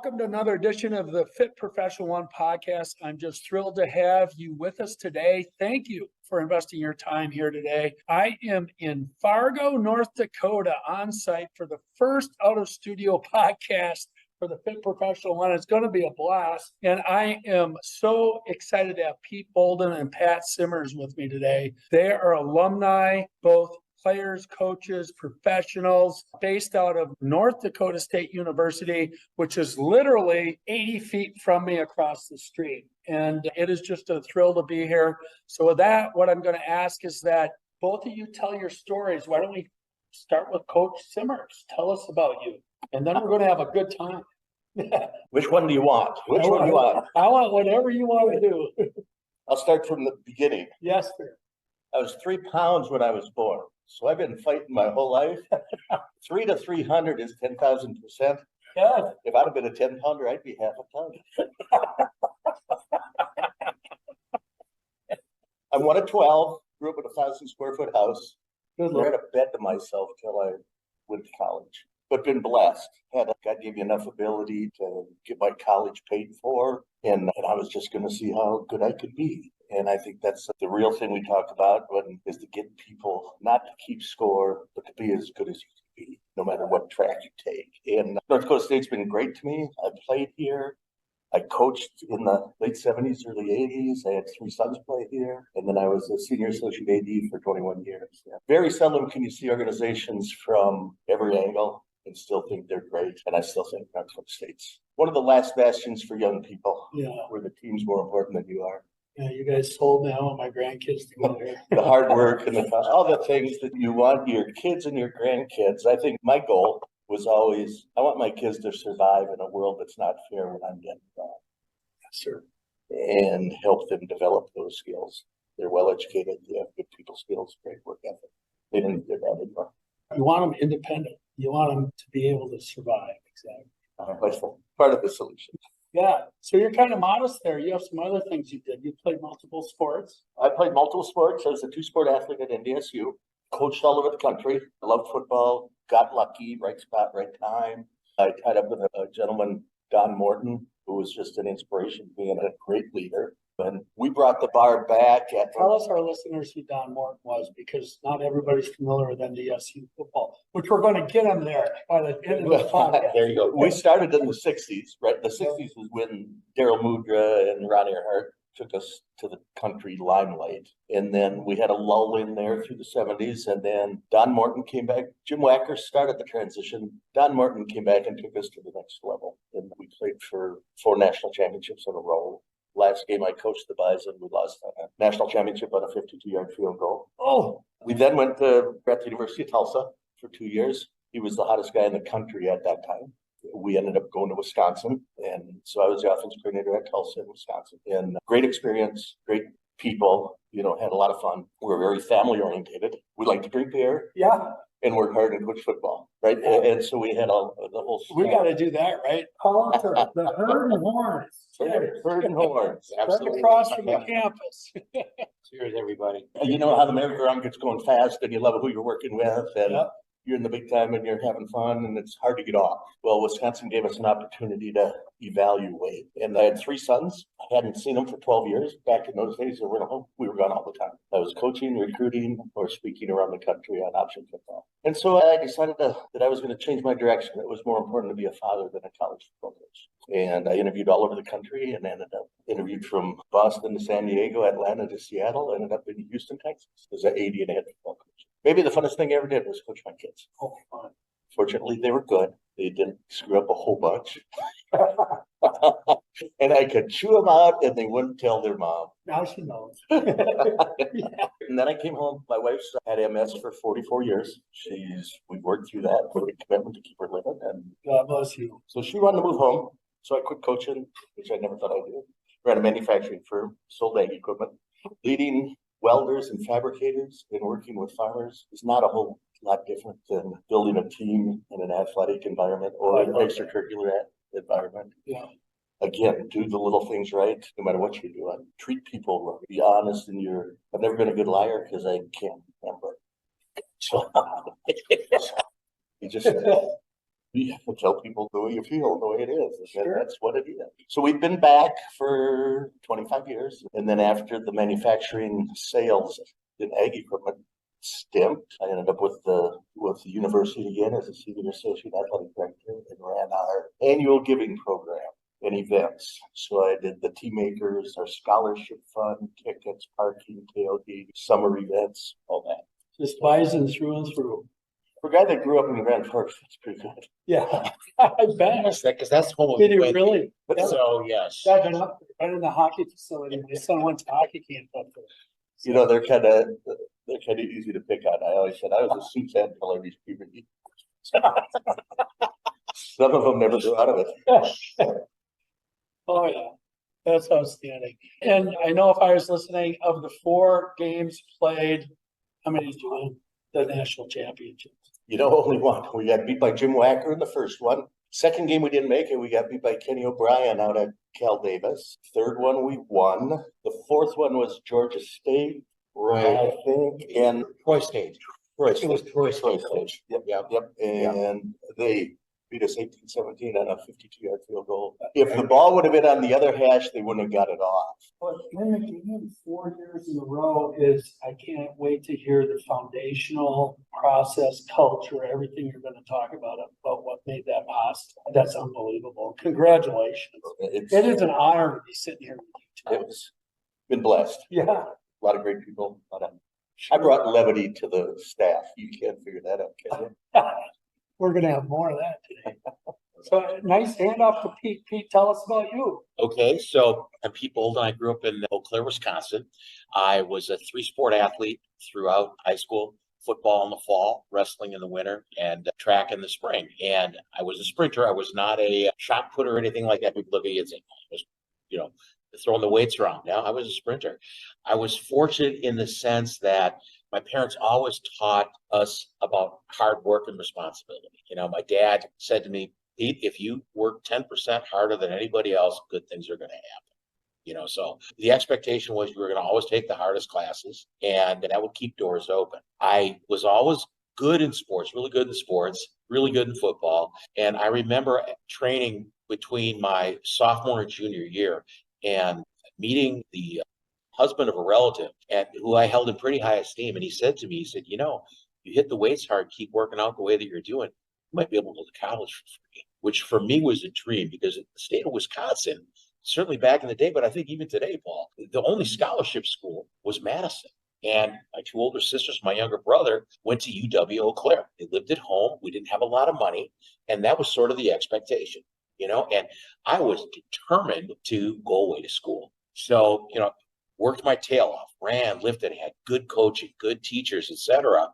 Welcome to another edition of the TheFitProfessional1 Podcast. I'm just thrilled to have you with us today. Thank you for investing your time here today. I am in Fargo, North Dakota on site for the first out-of-studio podcast for the TheFitProfessional1. It's going to be a blast. And I am so excited to have Pete Boldon and Pat Simmers with me today. They are alumni, both players, coaches, professionals, based out of North Dakota State University, which is literally 80 feet from me across the street. And it is just a thrill to be here. So with that, what I'm going to ask is that both of you tell your stories. Why don't we start with Coach Simmers? Tell us about you. And then we're going to have a good time. Which one do you want? Which one do you want? I want whatever you want to do. I'll start from the beginning. Yes, sir. I was 3 pounds when I was born. So I've been fighting my whole life. 3 to 300 is 10,000%. Good. If I'd have been a 10-pounder, I'd be half a ton. I'm 1 of 12, grew up in a 1,000-square-foot house. Good I Lord. had a bed to myself till I went to college. But been blessed. God gave me enough ability to get my college paid for. And I was just going to see how good I could be. And I think that's the real thing we talk about is to get people not to keep score, but to be as good as you can be, no matter what track you take. And North Dakota State's been great to me. I played here. I coached in the late 70s, early 80s. I had 3 sons play here. And then I was a senior associate AD for 21 years. Yeah. Very seldom can you see organizations from every angle and still think they're great. And I still think North Dakota State's one of the last bastions for young people, where the team's more important than you are. Yeah, you guys told me I want my grandkids to go there. The hard work and all the things that you want your kids and your grandkids. I think my goal was always, I want my kids to survive in a world that's not fair when I'm getting by. Yes, sir. And help them develop those skills. They're well educated, they have good people skills, great work ethic. They don't need their dad anymore. You want them independent. You want them to be able to survive. Exactly. That's part of the solution. Yeah. So you're kind of modest there. You have some other things you did. You played multiple sports. I played multiple sports. I was a 2-sport athlete at NDSU, coached all over the country. I loved football, got lucky, right spot, right time. I tied up with a gentleman, Don Morton, who was just an inspiration, being a great leader. And we brought the bar back. Tell us, our listeners, who Don Morton was, because not everybody's familiar with NDSU football, which we're going to get them there by the end of the podcast. There you go. We started in the 60s, right? The 60s was when 𝗧𝗵𝗵𝗀𝗀𝗀𝗀 and Ronnie Hart took us to the country limelight. And then we had a lull in there through the 70s. And then Don Morton came back. Jim Wacker started the transition. Don Morton came back and took us to the next level. And we played for 4 national championships in a row. Last game I coached the Bison, we lost a national championship on a 52-yard field goal. Oh, we then went to at the University of Tulsa for 2 years. He was the hottest guy in the country at that time. We ended up going to Wisconsin. And so I was the offensive coordinator at Tulsa in Wisconsin. And great experience, great people, had a lot of fun. We were very family orientated. We like to drink beer. Yeah. And work hard and coach football, right? And so we had the whole. We got to do that, right? Call it the Herd and Horns. Herd and Horns, absolutely. Right across from the campus. Cheers, everybody. You know how the merry-go-round gets going fast, and you love who you're working with, and you're in the big time, and you're having fun, and it's hard to get off. Well, Wisconsin gave us an opportunity to evaluate, and I had 3 sons. I hadn't seen them for 12 years. Back in those days, we were gone all the time. I was coaching, recruiting, or speaking around the country on option football. And so I decided that I was going to change my direction. It was more important to be a father than a college football coach. And I interviewed all over the country and interviewed from Boston to San Diego, Atlanta to Seattle, ended up in Houston, Texas as an AD and head football coach. Maybe the funnest thing I ever did was coach my kids. Oh, fun. Fortunately, they were good. They didn't screw up a whole bunch. And I could chew them out and they wouldn't tell their mom. Now she knows. And then I came home. My wife's had MS for 44 years. We worked through that with a commitment to keep her living. And God bless you. So she wanted to move home. So I quit coaching, which I never thought I'd do. Ran a manufacturing firm, sold ag equipment. Leading welders and fabricators and working with farmers is not a whole lot different than building a team in an athletic environment or an extracurricular environment. Yeah. Again, do the little things right, no matter what you're doing. Treat people right. Be honest I've never been a good liar because I can't remember. So you just You have to tell people the way you feel, the way it is. Sure. That's what it is. So we've been back for 25 years. And then after the manufacturing sales in ag equipment stint, I ended up with the university again as a senior associate athletic director and ran our annual giving program and events. So I did the tea makers, our scholarship fund, tickets, parking, tailgate, summer events, all that. Just bison through and through. For a guy that grew up in Grand Forks, that's pretty good. Yeah, I bet. Yes, because that's home. Did you really? Yeah. So, yes. Yeah, I've been up right in the hockey facility. My son went to hockey camp up there. You know, they're kind of easy to pick on. I always said I was a suits head until I reached puberty. Some of them never grew out of it. Oh, yeah, that's outstanding. And I know if I was listening, of the 4 games played, how many did you win the national championships? You know, only one. We got beat by 𝗵𝗲𝗃 in the first one. Second game we didn't make it. We got beat by Kenny O'Brien out at Cal Davis. Third one we won. The fourth one was Georgia State, I think, and Troy State. It was Troy State. Yep. And they beat us 18-17 on a 52-yard field goal. If the ball would have been on the other hash, they wouldn't have got it off. But in the game 4 years in a row is, I can't wait to hear the foundational process, culture, everything you're going to talk about what made that possible. That's unbelievable. Congratulations. It is an honor to be sitting here with you. It's been blessed. Yeah. A lot of great people. I brought levity to the staff. You can't figure that out, can you? We're going to have more of that today. So nice handoff to Pete. Pete, tell us about you. Okay, so I'm Pete Boldon. I grew up in Eau Claire, Wisconsin. I was a 3-sport athlete throughout high school: football in the fall, wrestling in the winter, and track in the spring. And I was a sprinter. I was not a shot putter or anything like that. People look at you and say, I was, throwing the weights around. Now I was a sprinter. I was fortunate in the sense that my parents always taught us about hard work and responsibility. My dad said to me, Pete, if you work 10% harder than anybody else, good things are going to happen. So the expectation was you were going to always take the hardest classes, and that would keep doors open. I was always good in sports, really good in sports, really good in football. And I remember training between my sophomore and junior year and meeting the husband of a relative and who I held in pretty high esteem. And he said to me, you hit the weights hard, keep working out the way that you're doing, you might be able to go to college for free, which for me was a dream, because in the state of Wisconsin, certainly back in the day, but I think even today, Paul, the only scholarship school was Madison. And my 2 older sisters, my younger brother, went to UW Eau Claire. They lived at home. We didn't have a lot of money. And that was sort of the expectation, and I was determined to go away to school. So, worked my tail off, ran, lifted, had good coaching, good teachers, etc.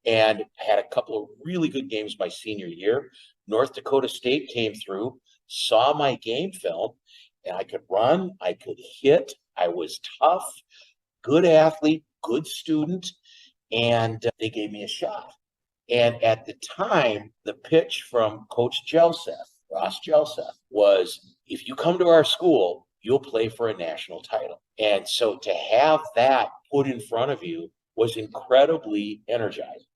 And I had a couple of really good games my senior year. North Dakota State came through, saw my game film, and I could run, I could hit, I was tough, good athlete, good student, and they gave me a shot. And at the time, the pitch from Coach Ross 𝗬𝗪, was, if you come to our school, you'll play for a national title. And so to have that put in front of you was incredibly energizing.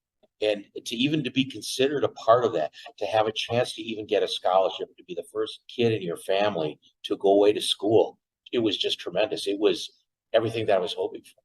And to be considered a part of that, to have a chance to even get a scholarship, to be the first kid in your family to go away to school, it was just tremendous. It was everything that I was hoping for.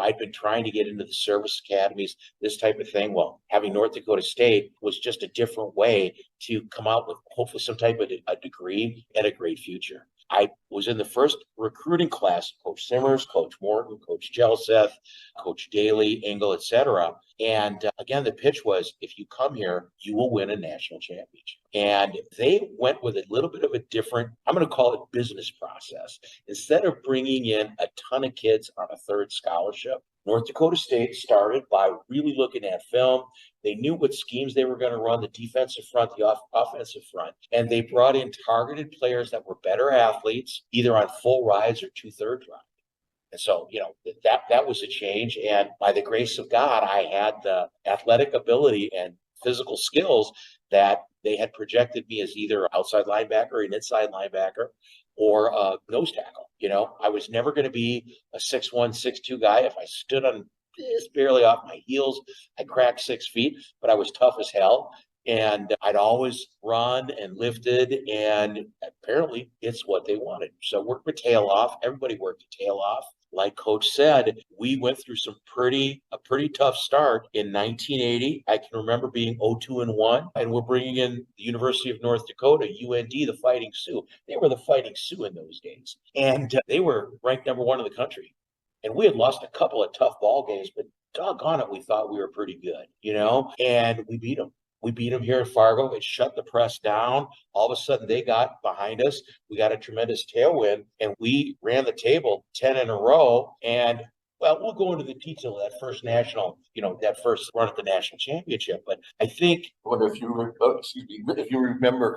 I'd been trying to get into the service academies, this type of thing. Well, having North Dakota State was just a different way to come out with hopefully some type of a degree and a great future. I was in the first recruiting class, Coach Simmers, Coach Morton, Coach 𝗬𝗪, Coach Daly, Engel, etc. And again, the pitch was, if you come here, you will win a national championship. And they went with a little bit of a different, I'm going to call it, business process. Instead of bringing in a ton of kids on a third scholarship, North Dakota State started by really looking at film. They knew what schemes they were going to run, the defensive front, the offensive front. And they brought in targeted players that were better athletes, either on full rides or 2/3 rides. And so, that was a change. And by the grace of God, I had the athletic ability and physical skills that they had projected me as either outside linebacker, an inside linebacker, or a nose tackle. I was never going to be a 6'1", 6'2" guy. If I stood on just barely off my heels, I cracked 6 feet, but I was tough as hell. And I'd always run and lifted, and apparently it's what they wanted. So worked my tail off. Everybody worked their tail off. Like Coach said, we went through a pretty tough start in 1980. I can remember being 0-2-1, and we're bringing in the University of North Dakota, UND, the Fighting Sioux. They were the Fighting Sioux in those days, and they were ranked #1 in the country. And we had lost a couple of tough ball games, but doggone it, we thought we were pretty good, and we beat them. We beat them here in Fargo. It shut the press down. All of a sudden, they got behind us. We got a tremendous tailwind, and we ran the table 10 in a row. And, well, we'll go into the detail of that first national, that first run at the national championship. But I think, I wonder if you remember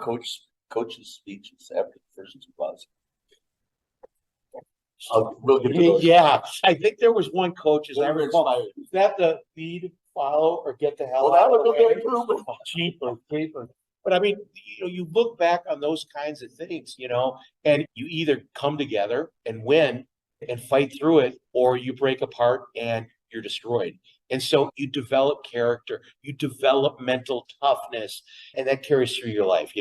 Coach's speeches after the first 2 months. We'll get to those. yeah, I think there was one coach, as I They were recall, inspired. is that the lead, follow, or get the hell Well, that out of was the a way? good improvement. Cheaper. But I mean, you look back on those kinds of things, and you either come together and win and fight through it, or you break apart and you're destroyed. And so you develop character, you develop mental toughness, and that carries through your life,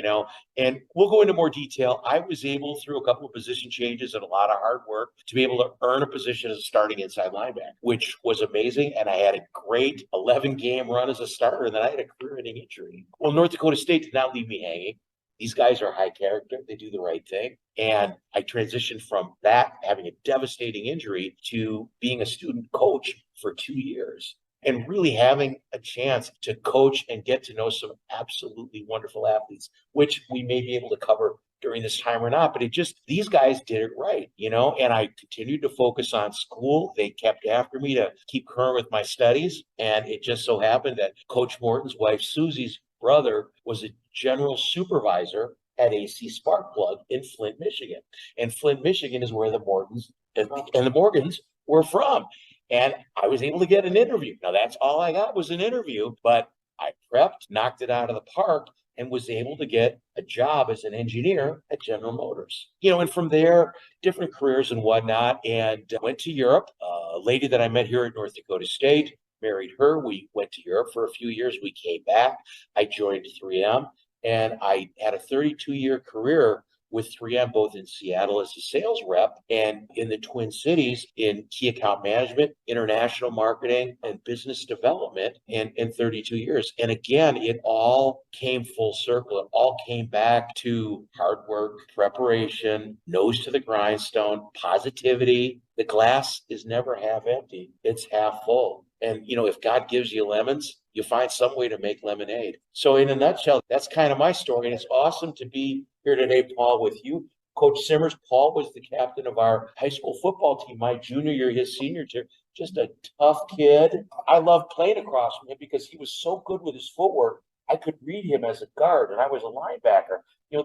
And we'll go into more detail. I was able, through a couple of position changes and a lot of hard work, to be able to earn a position as a starting inside linebacker, which was amazing. And I had a great 11-game run as a starter, and then I had a career-ending injury. Well, North Dakota State did not leave me hanging. These guys are high character. They do the right thing. And I transitioned from that, having a devastating injury, to being a student coach for 2 years and really having a chance to coach and get to know some absolutely wonderful athletes, which we may be able to cover during this time or not. But these guys did it right, and I continued to focus on school. They kept after me to keep current with my studies. And it just so happened that Coach Morton's wife, Susie's brother, was a general supervisor at AC Sparkplug in Flint, Michigan. And Flint, Michigan is where the Mortons and the Morgans were from. And I was able to get an interview. Now, that's all I got was an interview, but I prepped, knocked it out of the park, and was able to get a job as an engineer at General Motors. And from there, different careers and whatnot, and went to Europe. A lady that I met here at North Dakota State, married her. We went to Europe for a few years. We came back. I joined 3M, and I had a 32-year career with 3M, both in Seattle as a sales rep and in the Twin Cities in key account management, international marketing, and business development in 32 years. And again, it all came full circle. It all came back to hard work, preparation, nose to the grindstone, positivity. The glass is never half empty. It's half full. And, if God gives you lemons, you find some way to make lemonade. So in a nutshell, that's kind of my story. And it's awesome to be here today, Paul, with you. Coach Simmers. Paul was the captain of our high school football team, my junior year, his senior year. Just a tough kid. I loved playing across from him because he was so good with his footwork. I could read him as a guard, and I was a linebacker.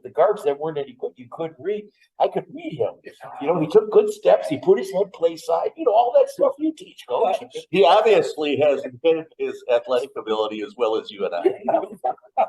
The guards that weren't any good, you couldn't read. I could read him. He took good steps. He put his head play side. All that stuff you teach, Coach. He obviously has his athletic ability as well as you and I.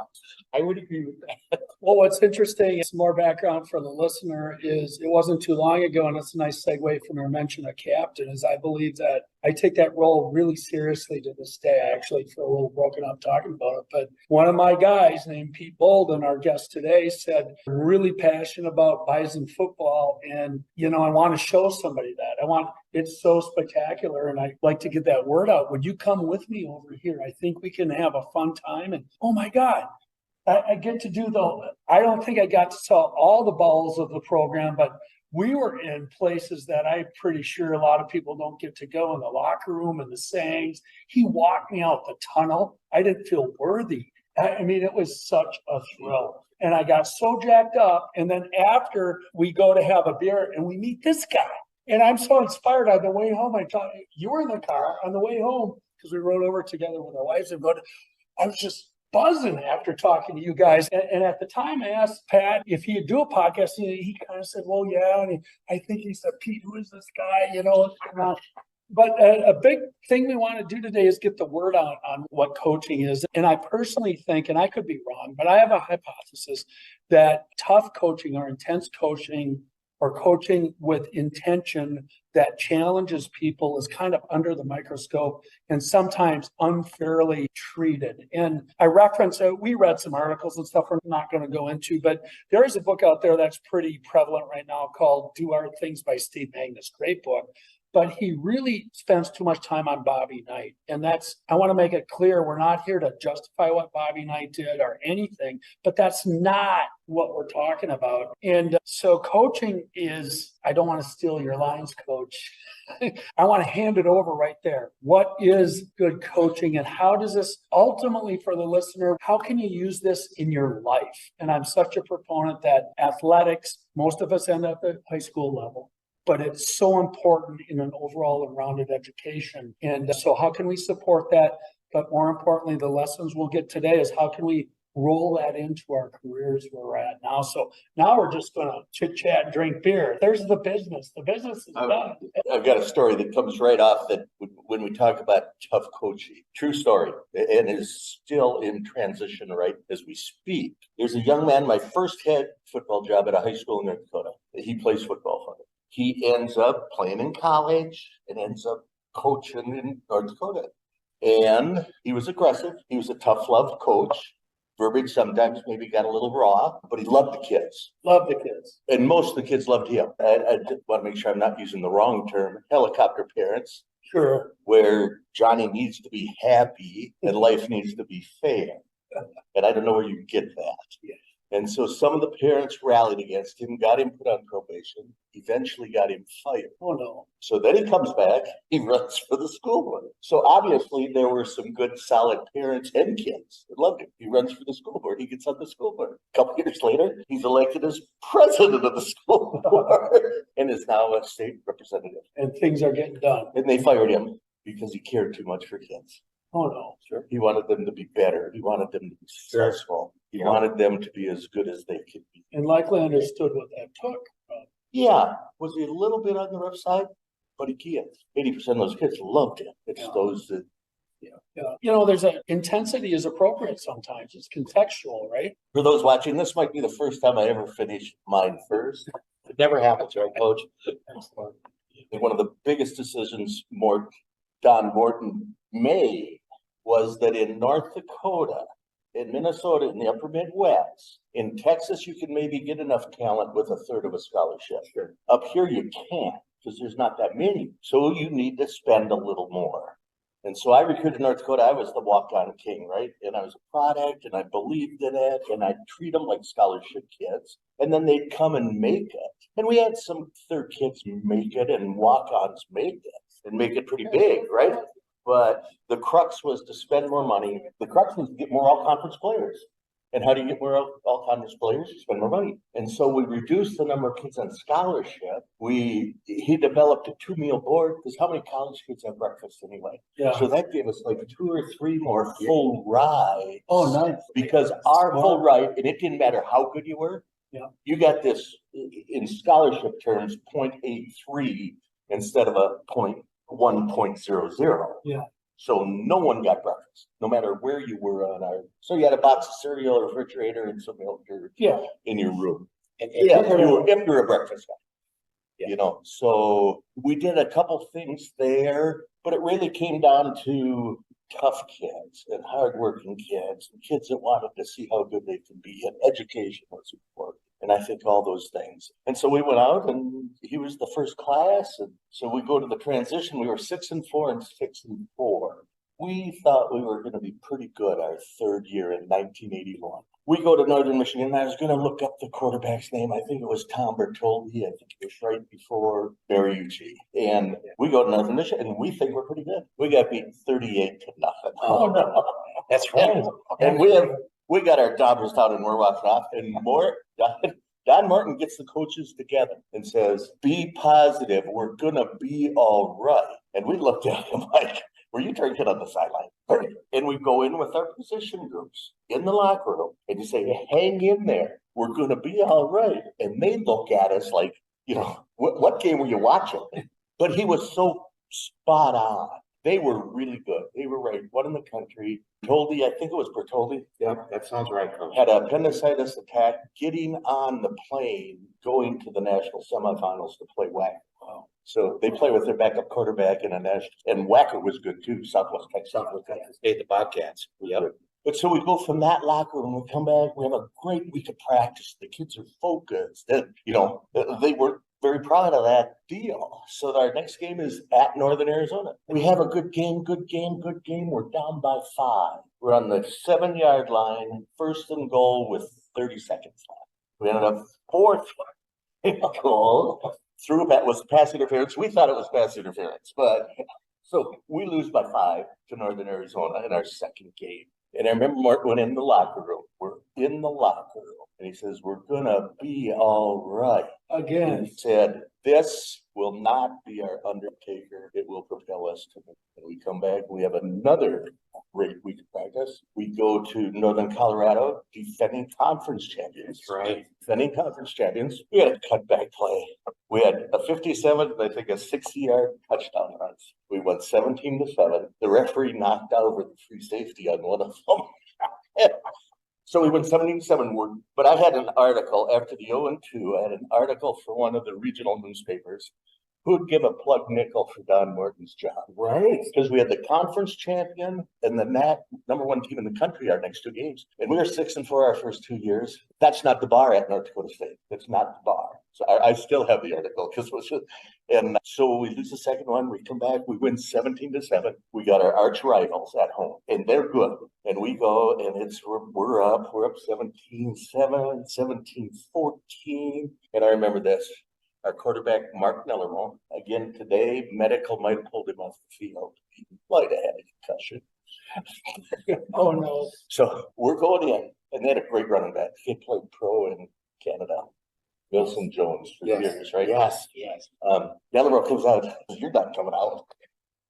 I would agree with that. Well, what's interesting, some more background for the listener, is it wasn't too long ago, and it's a nice segue from your mention of captain, is I believe that I take that role really seriously to this day. I actually feel a little broken up talking about it. But one of my guys named Pete Boldon, our guest today, said, I'm really passionate about Bison football. And, I want to show somebody that. It's so spectacular. And I'd like to get that word out. Would you come with me over here? I think we can have a fun time. And, oh my God, I get to do I don't think I got to tell all the balls of the program, but we were in places that I'm pretty sure a lot of people don't get to go, in the locker room and the sayings. He walked me out the tunnel. I didn't feel worthy. I mean, it was such a thrill. And I got so jacked up. And then after, we go to have a beer and we meet this guy. And I'm so inspired. On the way home, you were in the car on the way home, because we rode over together with our wives, and I was just buzzing after talking to you guys. And at the time, I asked Pat if he'd do a podcast. He kind of said, well, yeah. And I think he said, Pete, who is this guy? But a big thing we want to do today is get the word out on what coaching is. And I personally think, and I could be wrong, but I have a hypothesis that tough coaching or intense coaching or coaching with intention that challenges people is kind of under the microscope and sometimes unfairly treated. And I reference, we read some articles and stuff we're not going to go into, but there is a book out there that's pretty prevalent right now called Do Hard Things by 𝗧𝗵𝗲𝗀𝗃. Great book. But he really spends too much time on Bobby Knight. And I want to make it clear, we're not here to justify what Bobby Knight did or anything, but that's not what we're talking about. And so coaching is, I don't want to steal your lines, coach. I want to hand it over right there. What is good coaching, and how does this ultimately, for the listener, how can you use this in your life? And I'm such a proponent that athletics, most of us end up at high school level, but it's so important in an overall and rounded education. And so how can we support that? But more importantly, the lessons we'll get today is how can we roll that into our careers where we're at now. So now we're just going to chit chat and drink beer. There's the business. The business is done. I've got a story that comes right off that when we talk about tough coaching, true story, and is still in transition right as we speak. There's a young man, my first head football job at a high school in North Dakota. He plays football for me. He ends up playing in college and ends up coaching in North Dakota. And he was aggressive. He was a tough love coach. Verbiage sometimes maybe got a little raw, but he loved the kids. Love the kids. And most of the kids loved him. I want to make sure I'm not using the wrong term. Helicopter parents. Sure. Where Johnny needs to be happy and life needs to be fair. And I don't know where you get that. Yeah. And so some of the parents rallied against him, got him put on probation, eventually got him fired. Oh, no. So then he comes back, he runs for the school board. So obviously there were some good, solid parents and kids that loved him. He runs for the school board. He gets on the school board. A couple years later, he's elected as president of the school board and is now a state representative. And things are getting done. And they fired him because he cared too much for kids. Oh, no. Sure. He wanted them to be better. He wanted them to be successful. He wanted them to be as good as they could be. And likely understood what that took. Yeah. Was he a little bit on the rough side? But he can't. 80% of those kids loved him. It's those that. Yeah. You know, there's intensity is appropriate sometimes. It's contextual, right? For those watching, this might be the first time I ever finished mine first. It never happens, right, Coach? And one of the biggest decisions Don Morton made was that in North Dakota, in Minnesota, in the upper Midwest, in Texas, you can maybe get enough talent with a third of a scholarship. Sure. Up here, you can't because there's not that many. So you need to spend a little more. And so I recruited North Dakota. I was the walk-on king, right? And I was a product and I believed in it and I'd treat them like scholarship kids. And then they'd come and make it. And we had some third kids make it and walk-ons make it and make it pretty big, right? But the crux was to spend more money. The crux was to get more all-conference players. And how do you get more all-conference players? You spend more money. And so we reduced the number of kids on scholarship. He developed a 2-meal board because how many college kids have breakfast anyway? Yeah. So that gave us like 2 or 3 more full rides. Oh, nice. Because our full ride, and it didn't matter how good you were. Yeah. You got this in scholarship terms, 0.83 instead of a 1.00. Yeah. So no one got breakfast, no matter where you were on our. So you had a box of cereal, a refrigerator, and some milk in your room. And If you're a breakfast guy, So we did a couple things there, but it really came down to tough kids and hardworking kids and kids that wanted to see how good they can be, and education was important. And I think all those things. And so we went out and he was the first class. And so we go to the transition. We were 6-4 and 6-4. We thought we were going to be pretty good our third year in 1981. We go to Northern Michigan, and I was going to look up the quarterback's name. I think it was 𝗧𝗵𝗲𝗀𝗀𝗀𝗀𝗀𝗀𝗀𝗀𝗀. I think it was right before 𝗵𝗲𝗀𝗀𝗀𝗀𝗀𝗀𝗀𝗀𝗀. And we go to Northern Michigan, and we think we're pretty good. We got beat 38-0. Oh, no. That's right. And we got our daughters down and we're walking off, and Don Martin gets the coaches together and says, be positive. We're going to be all right. And we looked at him like, were you drinking on the sideline? And we go in with our position groups in the locker room and you say, hang in there. We're going to be all right. And they look at us like, what game were you watching? But he was so spot on. They were really good. They were ranked one in the country. Bertoldi, I think it was Bertoldi. Yeah, that sounds right, Coach. Had an appendicitis attack getting on the plane, going to the national semifinals to play WAC. Wow. So they play with their backup quarterback in a national, and Wacker was good too, Southwest Texas. State, the Bobcats. Yep. But so we go from that locker room, we come back, we have a great week of practice. The kids are focused. And, you know, they were very proud of that deal. So our next game is at Northern Arizona. We have a good game. We're down by 5. We're on the 7-yard line, 1st and goal with 30 seconds left. We ended up 4th goal. That was pass interference. We thought it was pass interference, but so we lose by 5 to Northern Arizona in our second game. And I remember Mark went in the locker room. We're in the locker room. And he says, we're going to be all right. Again. And he said, this will not be our undertaker. It will propel us to the. And we come back. We have another great week of practice. We go to Northern Colorado, defending conference champions. That's right. Defending conference champions. We had a cutback play. We had a 57, I think a 60-yard touchdown runs. We won 17-7. The referee knocked over the free safety on one of them. So we went 17-7. But I had an article after the 0-2. I had an article for one of the regional newspapers who would give a plug nickel for Don Morton's job. Right. Because we had the conference champion and the number 1 team in the country our next 2 games. And we were 6-4 our first 2 years. That's not the bar at North Dakota State. That's not the bar. So I still have the article because and so we lose the second one. We come back. We win 17-7. We got our arch rivals at home, and they're good. And we go, and we're up 17-7, 17-14. And I remember this. Our quarterback, Mark Nellermo, again today, medical might have pulled him off the field. He might have had a concussion. Oh no! So we're going in, and they had a great running back. He played pro in Canada. Wilson Jones for years, right? Yes. Nellermo comes out. You're not coming out.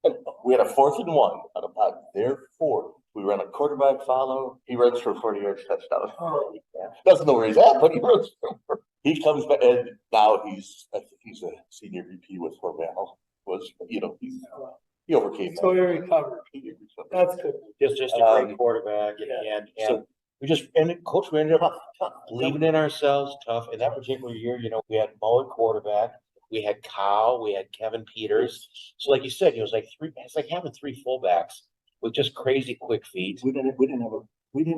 And we had a 4th and 1 on about their 4th. We run a quarterback follow. He runs for a 40-yard touchdown. Oh, yeah. Doesn't know where he's at, but he runs for. He comes back, and now I think he's a senior VP with Hormel. He overcame that. So he recovered. That's good. Just a great quarterback, and so Coach, we ended up tough, believing in ourselves, tough. In that particular year, we had Mo at quarterback, we had Kyle, we had Kevin Peters. So, like you said, it was like it's like having 3 fullbacks with just crazy quick feet. We didn't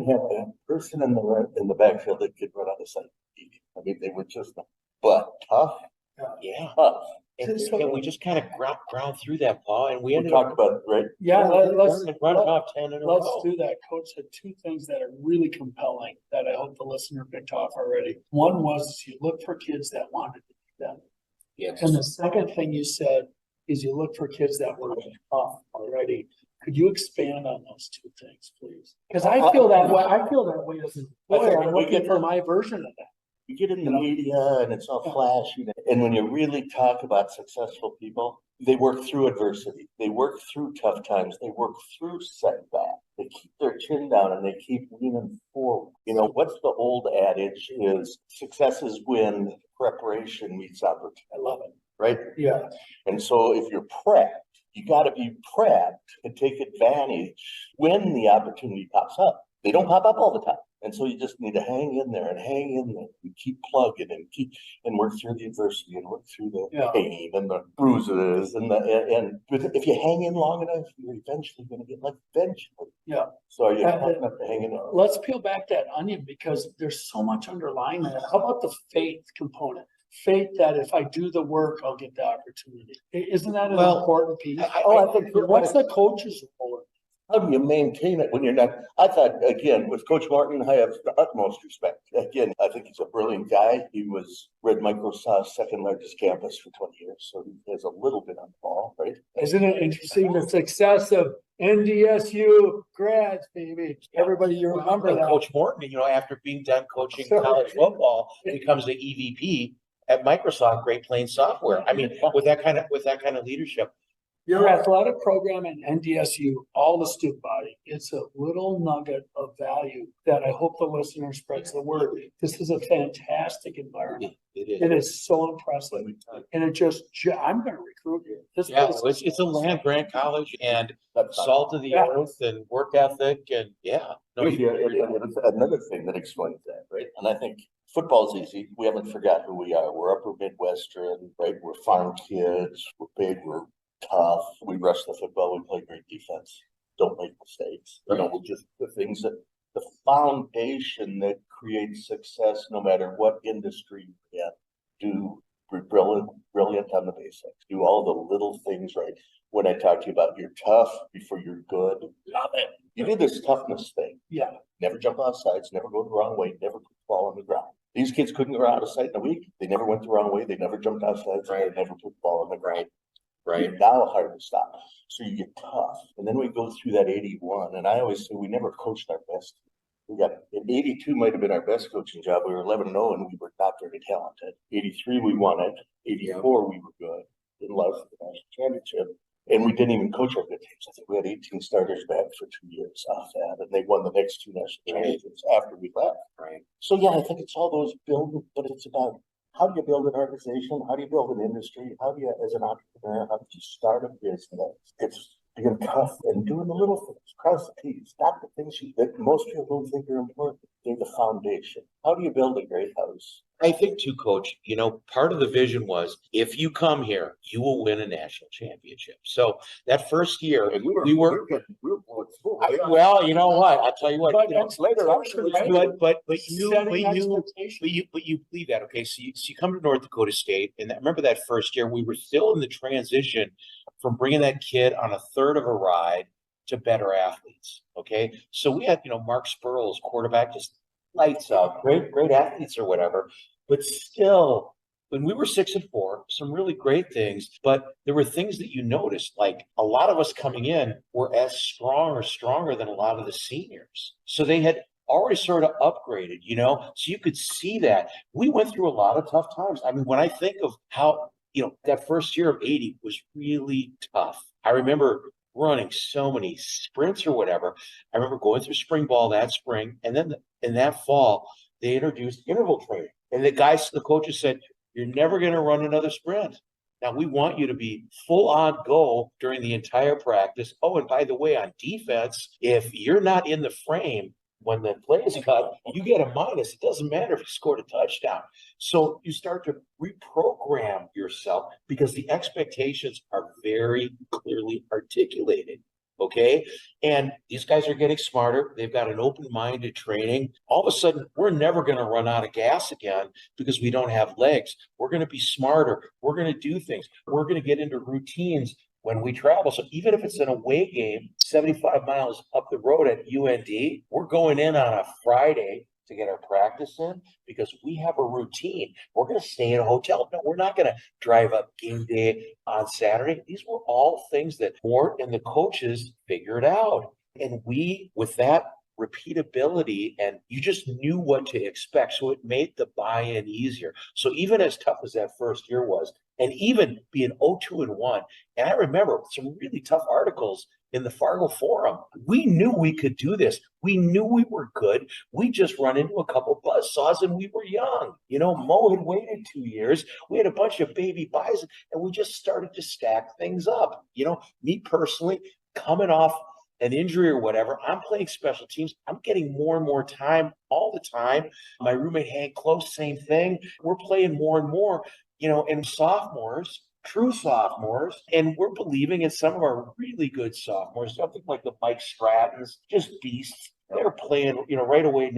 have a person in the backfield that could run on the side. I mean, they were just, but tough. Yeah. Tough. And we just kind of ground through that, Paul, and we ended talked about it, right? Yeah, let's run top 10 in a let's row. do that. Coach said 2 things that are really compelling that I hope the listener picked off already. One was you look for kids that wanted to be them. Yes. And the second thing you said is you look for kids that were tough already. Could you expand on those 2 things, please? Because I feel that way. I feel that way as an employer. I'm looking for my version of that. You get in the media and it's all flashy. And when you really talk about successful people, they work through adversity. They work through tough times. They work through setbacks. They keep their chin down and they keep leaning forward. What's the old adage is success is when preparation meets opportunity. I love it. Right? Yeah. And so if you're prepped, you got to be prepped to take advantage when the opportunity pops up. They don't pop up all the time. And so you just need to hang in there and keep plugging and work through the adversity and work through the pain and the bruises and if you hang in long enough, you're eventually going to get eventually. Yeah. So are you tough enough to hang in there? Let's peel back that onion because there's so much underlying that. How about the faith component? Faith that if I do the work, I'll get the opportunity. Isn't that an important piece? I think what's the coach's role? How do you maintain it when you're not? I thought, again, with Coach Martin, I have the utmost respect. Again, I think he's a brilliant guy. He was Red Microsoft's 2nd largest campus for 20 years. So he has a little bit on the ball, right? Isn't it interesting the success of NDSU grads, baby? Everybody, you remember that. Coach Morton, after being done coaching college football, becomes the EVP at Microsoft Great Plains Software. I mean, with that kind of leadership. Your athletic program at NDSU, all the student body, it's a little nugget of value that I hope the listener spreads the word. This is a fantastic environment. It is so impressive. And it just, I'm going to recruit you. Yeah, it's a land grant college and salt of the earth and work ethic and No, It's another thing that explains that, right? And I think football's easy. We haven't forgot who we are. We're upper Midwestern, right? We're farm kids. We're big. We're tough. We rush the football. We play great defense. Don't make mistakes. Right. We're just the things that the foundation that creates success, no matter what industry you're in. Do brilliant on the basics. Do all the little things right. When I talk to you about you're tough before you're good, love it. You do this toughness thing. Yeah. Never jump off sides, never go the wrong way, never put the ball on the ground. These kids couldn't go out of sight in a week. They never went the wrong way. They never jumped off sides. Right. They never put the ball on the ground. Right. You're now hard to stop. So you get tough. And then we go through that 81. And I always say we never coached our best. We got in 82 might have been our best coaching job. We were 11-0 and we were not very talented. 83 we won it. 84 we were good in love for the national championship. And we didn't even coach our good teams. I think we had 18 starters back for 2 years off that. And they won the next 2 national championships after we left. Right. So yeah, I think it's all those building, but it's about how do you build an organization? How do you build an industry? How do you, as an entrepreneur, how do you start a business? It's being tough and doing the little things, cross the T's, not the things that most people don't think are important. They're the foundation. How do you build a great house? I think too, Coach, part of the vision was if you come here, you will win a national championship. So that first year, we were well, you know what? I'll tell you what. But you believe that, okay? So you come to North Dakota State, and remember that first year, we were still in the transition from bringing that kid on a third of a ride to better athletes. Okay, so we had Mark Spurl as quarterback, just lights out, great athletes or whatever. But still, when we were 6-4, some really great things, but there were things that you noticed, like a lot of us coming in were as strong or stronger than a lot of the seniors. So they had already sort of upgraded, so you could see that. We went through a lot of tough times. I mean, when I think of how, that first year of 80 was really tough. I remember running so many sprints or whatever. I remember going through spring ball that spring, and then in that fall, they introduced interval training. And the coaches said, you're never going to run another sprint. Now, we want you to be full on go during the entire practice. Oh, and by the way, on defense, if you're not in the frame when the play is cut, you get a minus. It doesn't matter if you scored a touchdown. So you start to reprogram yourself because the expectations are very clearly articulated. Okay. And these guys are getting smarter. They've got an open-minded training. All of a sudden, we're never going to run out of gas again because we don't have legs. We're going to be smarter. We're going to do things. We're going to get into routines when we travel. So even if it's an away game, 75 miles up the road at UND, we're going in on a Friday to get our practice in because we have a routine. We're going to stay in a hotel. No, we're not going to drive up game day on Saturday. These were all things that Mort and the coaches figured out. And we, with that repeatability, and you just knew what to expect. So it made the buy-in easier. So even as tough as that first year was, and even being 0-2-1, and I remember some really tough articles in the Fargo Forum. We knew we could do this. We knew we were good. We just run into a couple buzzsaws and we were young. Mo had waited 2 years. We had a bunch of baby bison and we just started to stack things up. Me personally, coming off an injury or whatever, I'm playing special teams. I'm getting more and more time all the time. My roommate Hank Close, same thing. We're playing more and more, and sophomores, true sophomores, and we're believing in some of our really good sophomores, something like the Mike Strattons, just beasts. They're playing, right away,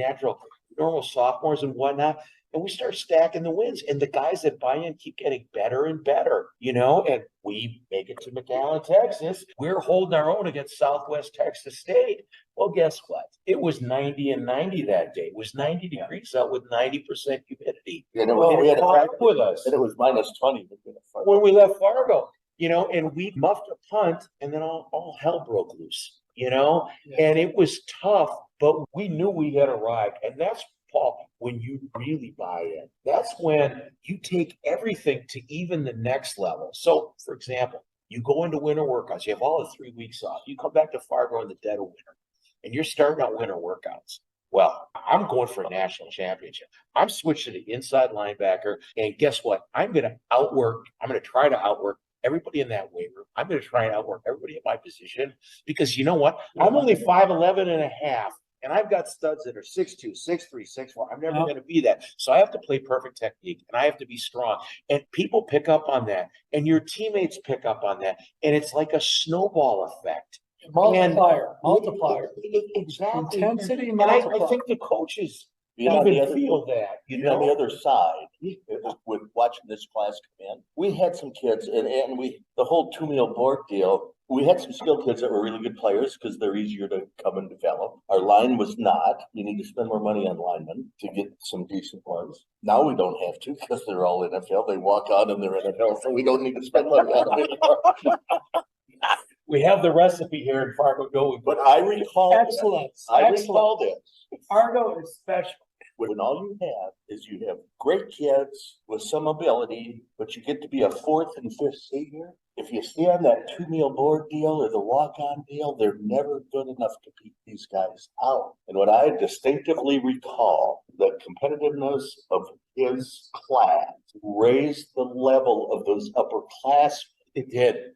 normal sophomores and whatnot. And we start stacking the wins. And the guys that buy in keep getting better and better, and we make it to McAllen, Texas. We're holding our own against Southwest Texas State. Well, guess what? It was 90 and 90 that day. It was 90 degrees out with 90% humidity. And we had a track with us. And it was -20 when we left Fargo, and we muffed a punt and then all hell broke loose, and it was tough, but we knew we had arrived. And that's, Paul, when you really buy in. That's when you take everything to even the next level. So, for example, you go into winter workouts. You have all the 3 weeks off. You come back to Fargo in the dead of winter, and you're starting out winter workouts. Well, I'm going for a national championship. I'm switching to inside linebacker. And guess what? I'm going to try to outwork everybody in that weight room. I'm going to try and outwork everybody at my position because you know what? I'm only 5'11" and a half. And I've got studs that are 6'2", 6'3", 6'4". I'm never going to be that. So I have to play perfect technique and I have to be strong. And people pick up on that. And your teammates pick up on that. And it's like a snowball effect. Multiplier. Exactly. Intensity And multiplier. I think the coaches On the even other, feel that. on the other side, with watching this class come in, we had some kids, and the whole 2 meal board deal. We had some skilled kids that were really good players because they're easier to come and develop. Our line was not. You need to spend more money on linemen to get some decent ones. Now we don't have to because they're all NFL. They walk on and they're NFL, so we don't need to spend money on them anymore. We have the recipe here in Fargo going. But I recall Excellence. recall this. Fargo is special. When all you have is you have great kids with some ability, but you get to be a fourth and fifth senior. If you stay on that 2 meal board deal or the walk-on deal, they're never good enough to beat these guys out. And what I distinctively recall, the competitiveness of his class raised the level of those upper class. It did.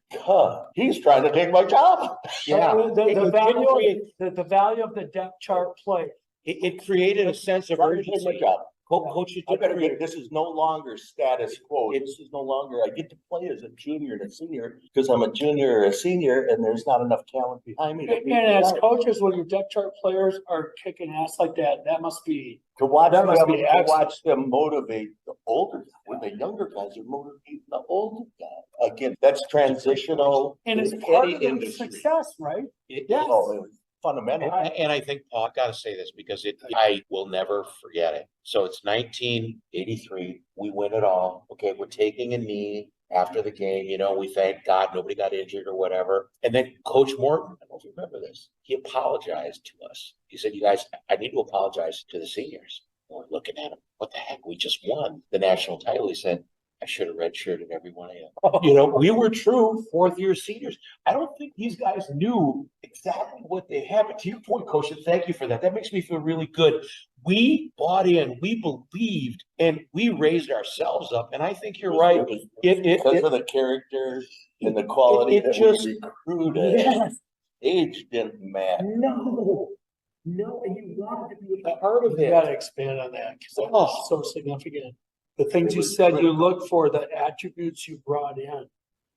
He's trying to take my job. Yeah. The value of the depth chart play. It created a sense of Trying to take my urgency. job. Coaches, I better get, this is no longer status quo. This is no longer, I get to play as a junior and a senior because I'm a junior or a senior and there's not enough talent behind me. And as coaches, when your depth chart players are kicking ass like that, that must be To watch That must them, be to excellent. watch them motivate the older guys. When the younger guys are motivating the older guys. Again, that's transitional and it's in part any of the industry. success, right? Yes. Oh, it was fundamental. And I think, Paul, I've got to say this because I will never forget it. So it's 1983. We win it all. Okay, we're taking a knee after the game. You know, we thank God nobody got injured or whatever. And then Coach Morton, I don't know if you remember this, he apologized to us. He said, you guys, I need to apologize to the seniors. We're looking at him. What the heck? We just won the national title. He said, I should have redshirted every one of you. You know, we were true fourth-year seniors. I don't think these guys knew exactly what they had. But to your point, Coach, and thank you for that. That makes me feel really good. We bought in, we believed, and we raised ourselves up. And I think you're right. Because of the character and the quality that we recruited. Yes. Age didn't matter. No, and you wanted to be a part of You it. gotta expand on that because that was so significant. The things you said you look for, the attributes you brought in.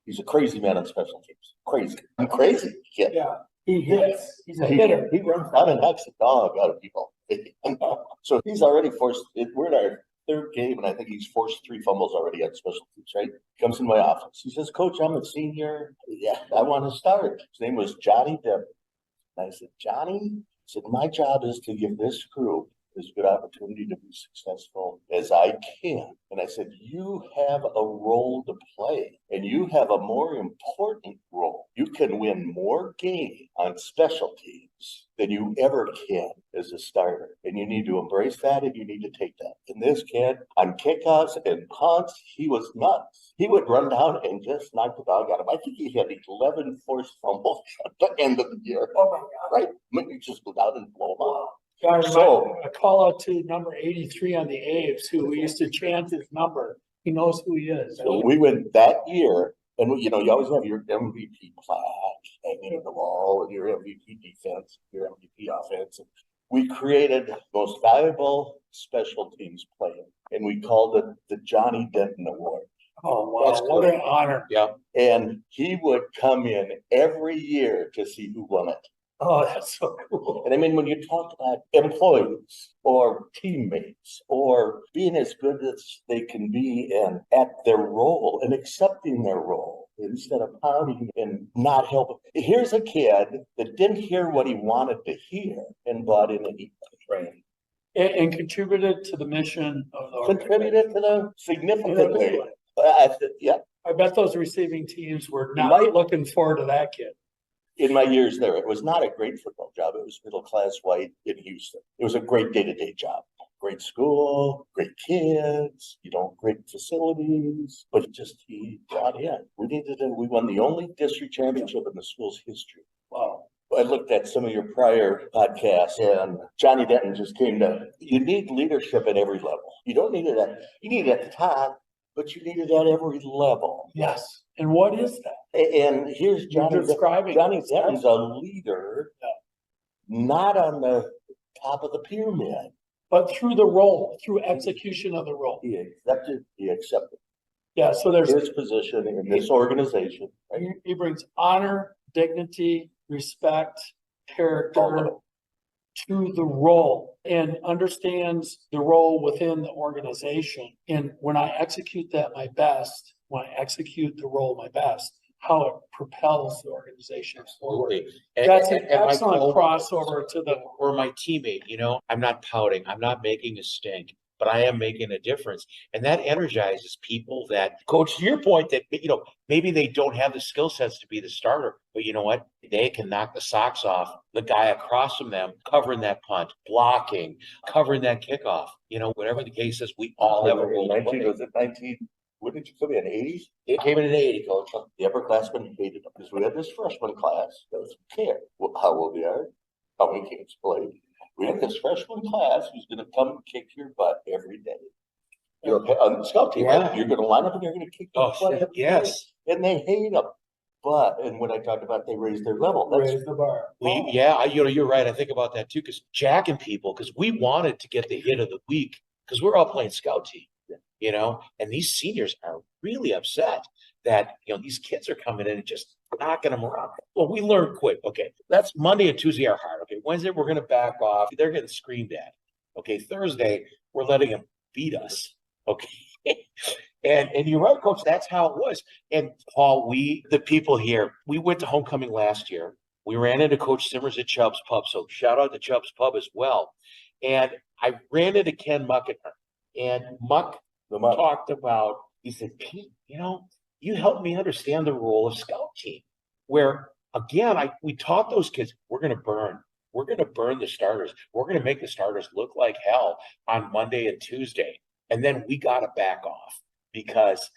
He's a crazy man on special teams. Crazy. I'm crazy. Kid. Yeah, he hits. He's a hitter. He runs out and knocks a dog out of people. So he's already forced. We're in our third game, and I think he's forced 3 fumbles already on special teams, right? Comes in my office. He says, Coach, I'm a senior. Yeah, I want to start. His name was Johnny Deb. And I said, Johnny, I said, my job is to give this group as good opportunity to be successful as I can. And I said, you have a role to play, and you have a more important role. You can win more games on special teams than you ever can as a starter. And you need to embrace that, and you need to take that. And this kid, on kickoffs and punts, he was nuts. He would run down and just knock the dog out of him. I think he had 11 forced fumbles at the end of the year. Oh my God. Right? Maybe just go down and blow him out. So a call out to number 83 on the Aves, who we used to chant his number. He knows who he is. So we went that year, and you know, you always have your MVP plaque hanging in the wall, and your MVP defense, your MVP offense. We created the most valuable special teams player, and we called it the Johnny Denton Award. Oh, wow. That's What an honor. Yeah. And he would come in every year to see who won it. Oh, that's so cool. And I mean, when you talk about employees or teammates or being as good as they can be and at their role and accepting their role instead of pouting and not helping. Here's a kid that didn't hear what he wanted to hear and bought in and he trained. And contributed to the mission of the organization. Contributed to the significantly. Yeah. I bet those receiving teams were not looking forward to that kid. In my years there, it was not a great football job. It was middle class white in Houston. It was a great day-to-day job. Great school, great kids, you know, great facilities, but he got in. We won the only district championship in the school's history. Wow. I looked at some of your prior podcasts, and Johnny Denton just came to, you need leadership at every level. You don't need it you need it at the top, but you need it at every level. Yes. And what is that? And here's You're describing Johnny Denton's a leader, not on the top of the pyramid. but through the role, through execution of the role. He accepted Yeah, so there's his position in this organization. Right? he brings honor, dignity, respect, character to the role and understands the role within the organization. And when I execute that my best, when I execute the role my best, how it propels the organization forward. Absolutely. That's an and my excellent goal- crossover to the Or my teammate, I'm not pouting, I'm not making a stink, but I am making a difference. And that energizes people that, coach, to your point that, maybe they don't have the skill sets to be the starter, but you know what? They can knock the socks off the guy across from them, covering that punt, blocking, covering that kickoff. Whatever the case is, we all have a role to play. Was it 19? What did you come in, 80? It came in at 80, coach. The upperclassmen hated them because we had this freshman class that was care how old they are, how many games played. We had this freshman class who's going to come and kick your butt every day. You're on the scout team, right? You're going to line up and you're going to kick your butt every day. And they hate them. And when I talked about they raised their level, raise the bar. You're right. I think about that too, because jacking people, because we wanted to get the hit of the week because we're all playing scout team. And these seniors are really upset that, these kids are coming in and just knocking them around. Well, we learned quick. Okay, that's Monday and Tuesday are hard. Okay, Wednesday, we're going to back off. They're getting screamed at. Okay, Thursday, we're letting them beat us. Okay. And you're right, coach, that's how it was. And Paul, the people here, we went to homecoming last year. We ran into Coach Simmers at Chubb's Pub. So shout out to Chubb's Pub as well. And I ran into Ken Muckiner. And Muck talked about, he said, Pete, you helped me understand the role of scout team, where again, we taught those kids, we're going to burn the starters. We're going to make the starters look like hell on Monday and Tuesday. And then we got to back off because,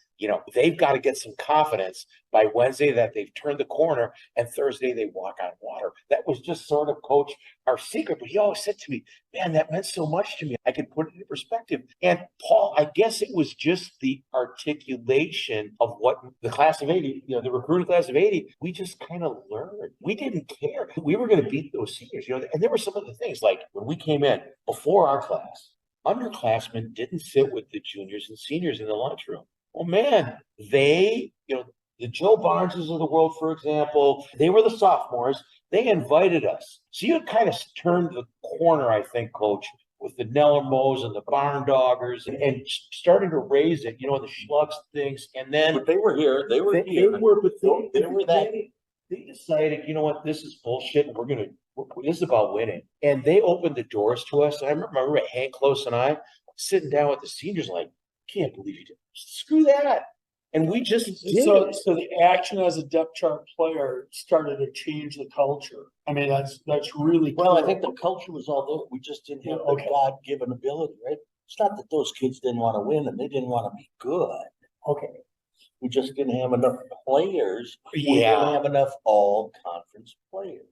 they've got to get some confidence by Wednesday that they've turned the corner and Thursday they walk on water. That was just sort of, coach, our secret. But he always said to me, man, that meant so much to me. I could put it in perspective. And Paul, I guess it was just the articulation of what the class of 80, the recruiting class of 80, we just kind of learned. We didn't care. We were going to beat those seniors, and there were some of the things like when we came in before our class, underclassmen didn't sit with the juniors and seniors in the lunchroom. Well, man, they, the Joe Barneses of the world, for example, they were the sophomores. They invited us. So you kind of turned the corner, I think, coach, with the Nellermos and the Barn Doggers and starting to raise it, the Schlucks things. And then but they were here. They were they decided, this is bullshit. And this is about winning. And they opened the doors to us. And I remember Hank Close and I sitting down with the seniors like, can't believe you did. Screw that. And we just did. So the action as a depth chart player started to change the culture. I mean, that's really cool. Well, I think the culture was all there. We just didn't have the God-given ability, right? It's not that those kids didn't want to win and they didn't want to be good. Okay. We just didn't have enough players. Yeah. We didn't have enough all-conference players.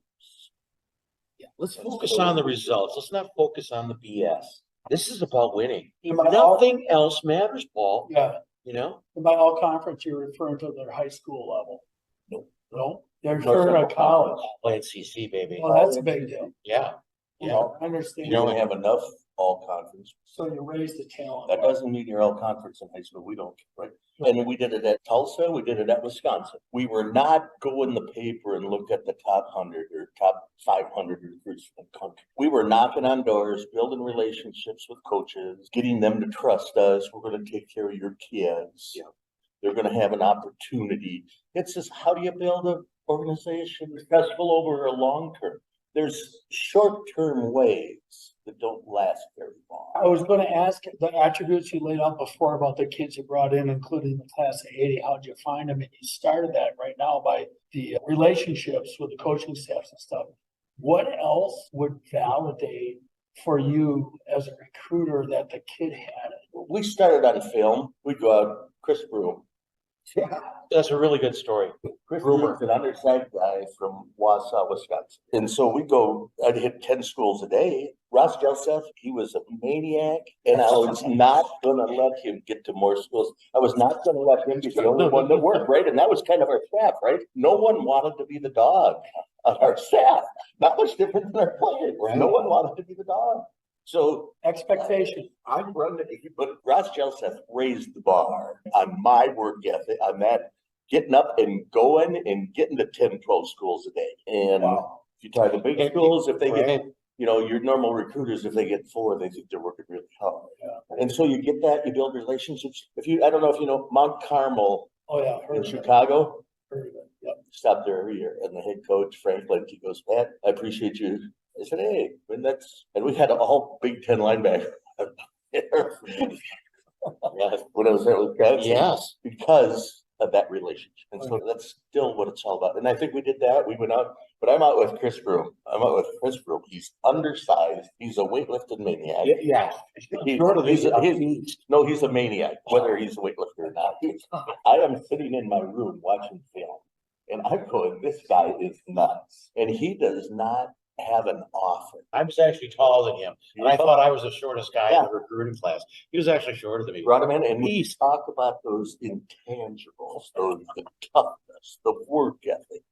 Yeah. Let's focus on the results. Let's not focus on the BS. This is about winning. By Nothing else matters, Paul. Yeah. And by all conference, you're referring to their high school level. No. They're No, referring to college. Playing CC, baby. Well, that's a big deal. Yeah. Yeah, I understand. You don't have enough all-conference. So you raise the talent. That doesn't mean you're all-conference in high school. We don't, right? And we did it at Tulsa. We did it at Wisconsin. We were not go in the paper and look at the top 100 or top 500 recruits in the country. We were knocking on doors, building relationships with coaches, getting them to trust us. We're going to take care of your kids. Yeah. They're going to have an opportunity. It's just, how do you build an organization successful over a long term? There's short-term ways that don't last very long. I was going to ask the attributes you laid out before about the kids you brought in, including the class of 80. How'd you find them? And you started that right now by the relationships with the coaching staffs and stuff. What else would validate for you as a recruiter that the kid had it? We started on film. We'd go out, Chris Broom. Yeah. That's a really good story. Chris Rumor. is an undersized guy from Wausau, Wisconsin. And so we go, I'd hit 10 schools a day. Ross Joseph, he was a maniac, and I was not gonna let him get to more schools. I was not gonna let him be the only one that worked, right? And that was kind of our staff, right? No one wanted to be the dog on our staff. Not much different than our players. Right. No one wanted to be the dog. So Expectation. I run, but Ross Joseph raised the bar on my work ethic, on that getting up and going and getting to 10, 12 schools a day. And if you talk to big schools, if they get, you know, your normal recruiters, if they get 4, they think they're working really hard. Yeah. And so you get that, you build relationships. I don't know if you know Mount Carmel in Chicago. Heard of it. Yep. Stop there every year. And the head coach, Frank Lent, he goes, Pat, I appreciate you. I said, hey, and we had a whole Big Ten linebacker. When I was there with Wisconsin. Yes. Because of that relationship. And so that's still what it's all about. And I think we did that. We went out, but I'm out with Chris Broom. He's undersized. He's a weightlifting maniac. Yeah. He's a maniac, whether he's a weightlifter or not. I am sitting in my room watching film, and I'm going, this guy is nuts. And he does not have an offer. I was actually taller than him, and I thought I was the shortest guy in the recruiting class. He was actually shorter than me. Brought him in, and we talk about those intangibles, the toughness, the work ethic.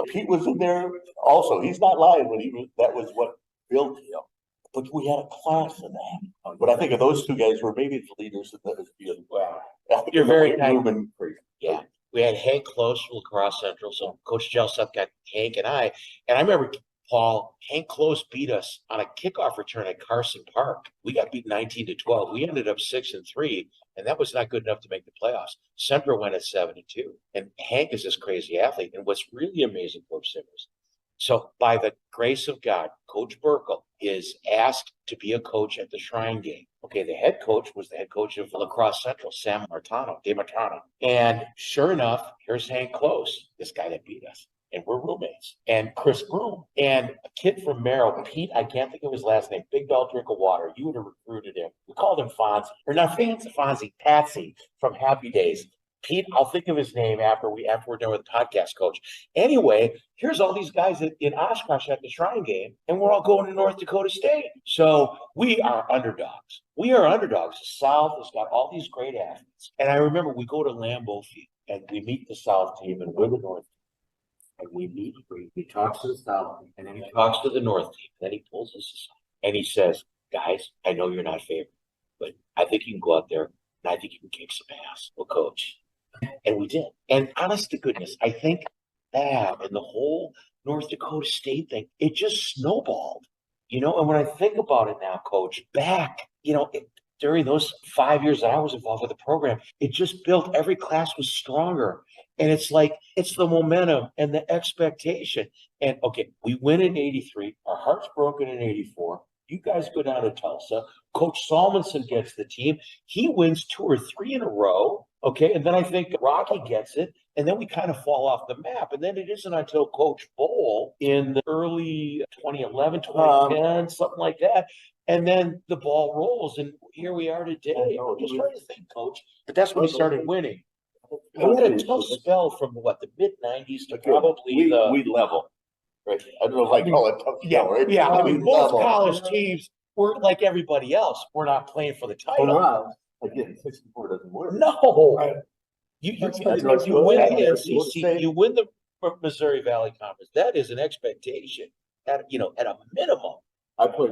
Pete was in there also. He's not lying when that was what built him. But we had a class in that. But I think of those two guys were maybe the leaders in the field. Wow. You're very kind. Yeah. We had Hank Close from La Crosse Central, so Coach Jelseth got Hank and I remember Hank Close beat us on a kickoff return at Carson Park. We got beat 19-12. We ended up 6-3, and that was not good enough to make the playoffs. Central went at 7-2, and Hank is this crazy athlete. And what's really amazing, Coach Simmers, so by the grace of God, Coach Burkle is asked to be a coach at the Shrine Game. Okay, the head coach was the head coach of La Crosse Central, 𝗧𝗵𝗲𝗏𝗪𝗏. And sure enough, here's Hank Close, this guy that beat us. And we're roommates. And Chris Broom and a kid from Merrill, Pete, I can't think of his last name, big bell drink of water. You would have recruited him. We called him Fonzie, or not Fonzie, Patsy from Happy Days. Pete, I'll think of his name after we're done with the podcast, coach. Anyway, here's all these guys in Oshkosh at the Shrine Game, and we're all going to North Dakota State. So we are underdogs. We are underdogs. The South has got all these great athletes. And I remember we go to Lambeau Field, and we meet the South team, and we're the North team. And we meet, he talks to the South team, and then he talks to the North team. Then he pulls us aside, and he says, guys, I know you're not favored, but I think you can go out there, and I think you can kick some ass. Well, coach. And we did. And honest to goodness, I think that and the whole North Dakota State thing, it just snowballed, And when I think about it now, coach, back, during those 5 years that I was involved with the program, it just built, every class was stronger. And it's like, it's the momentum and the expectation. And okay, we win in 83, our heart's broken in 84. You guys go down to Tulsa. Coach Salmonson gets the team. He wins 2 or 3 in a row. Okay. And then I think Rocky gets it. And then we kind of fall off the map. And then it isn't until Coach Bowl in the early 2011, 2010, something like that. And then the ball rolls. And here we are today. Just trying to think, coach. But that's when we started winning. We had a tough spell from the mid-90s to probably we level. Right. I don't know if I call it tough spell, right? Yeah. I mean, most college teams were like everybody else. We're not playing for the title. Again, 64 doesn't work. No. Right. You win the SEC, you win the Missouri Valley Conference. That is an expectation at a minimum. I played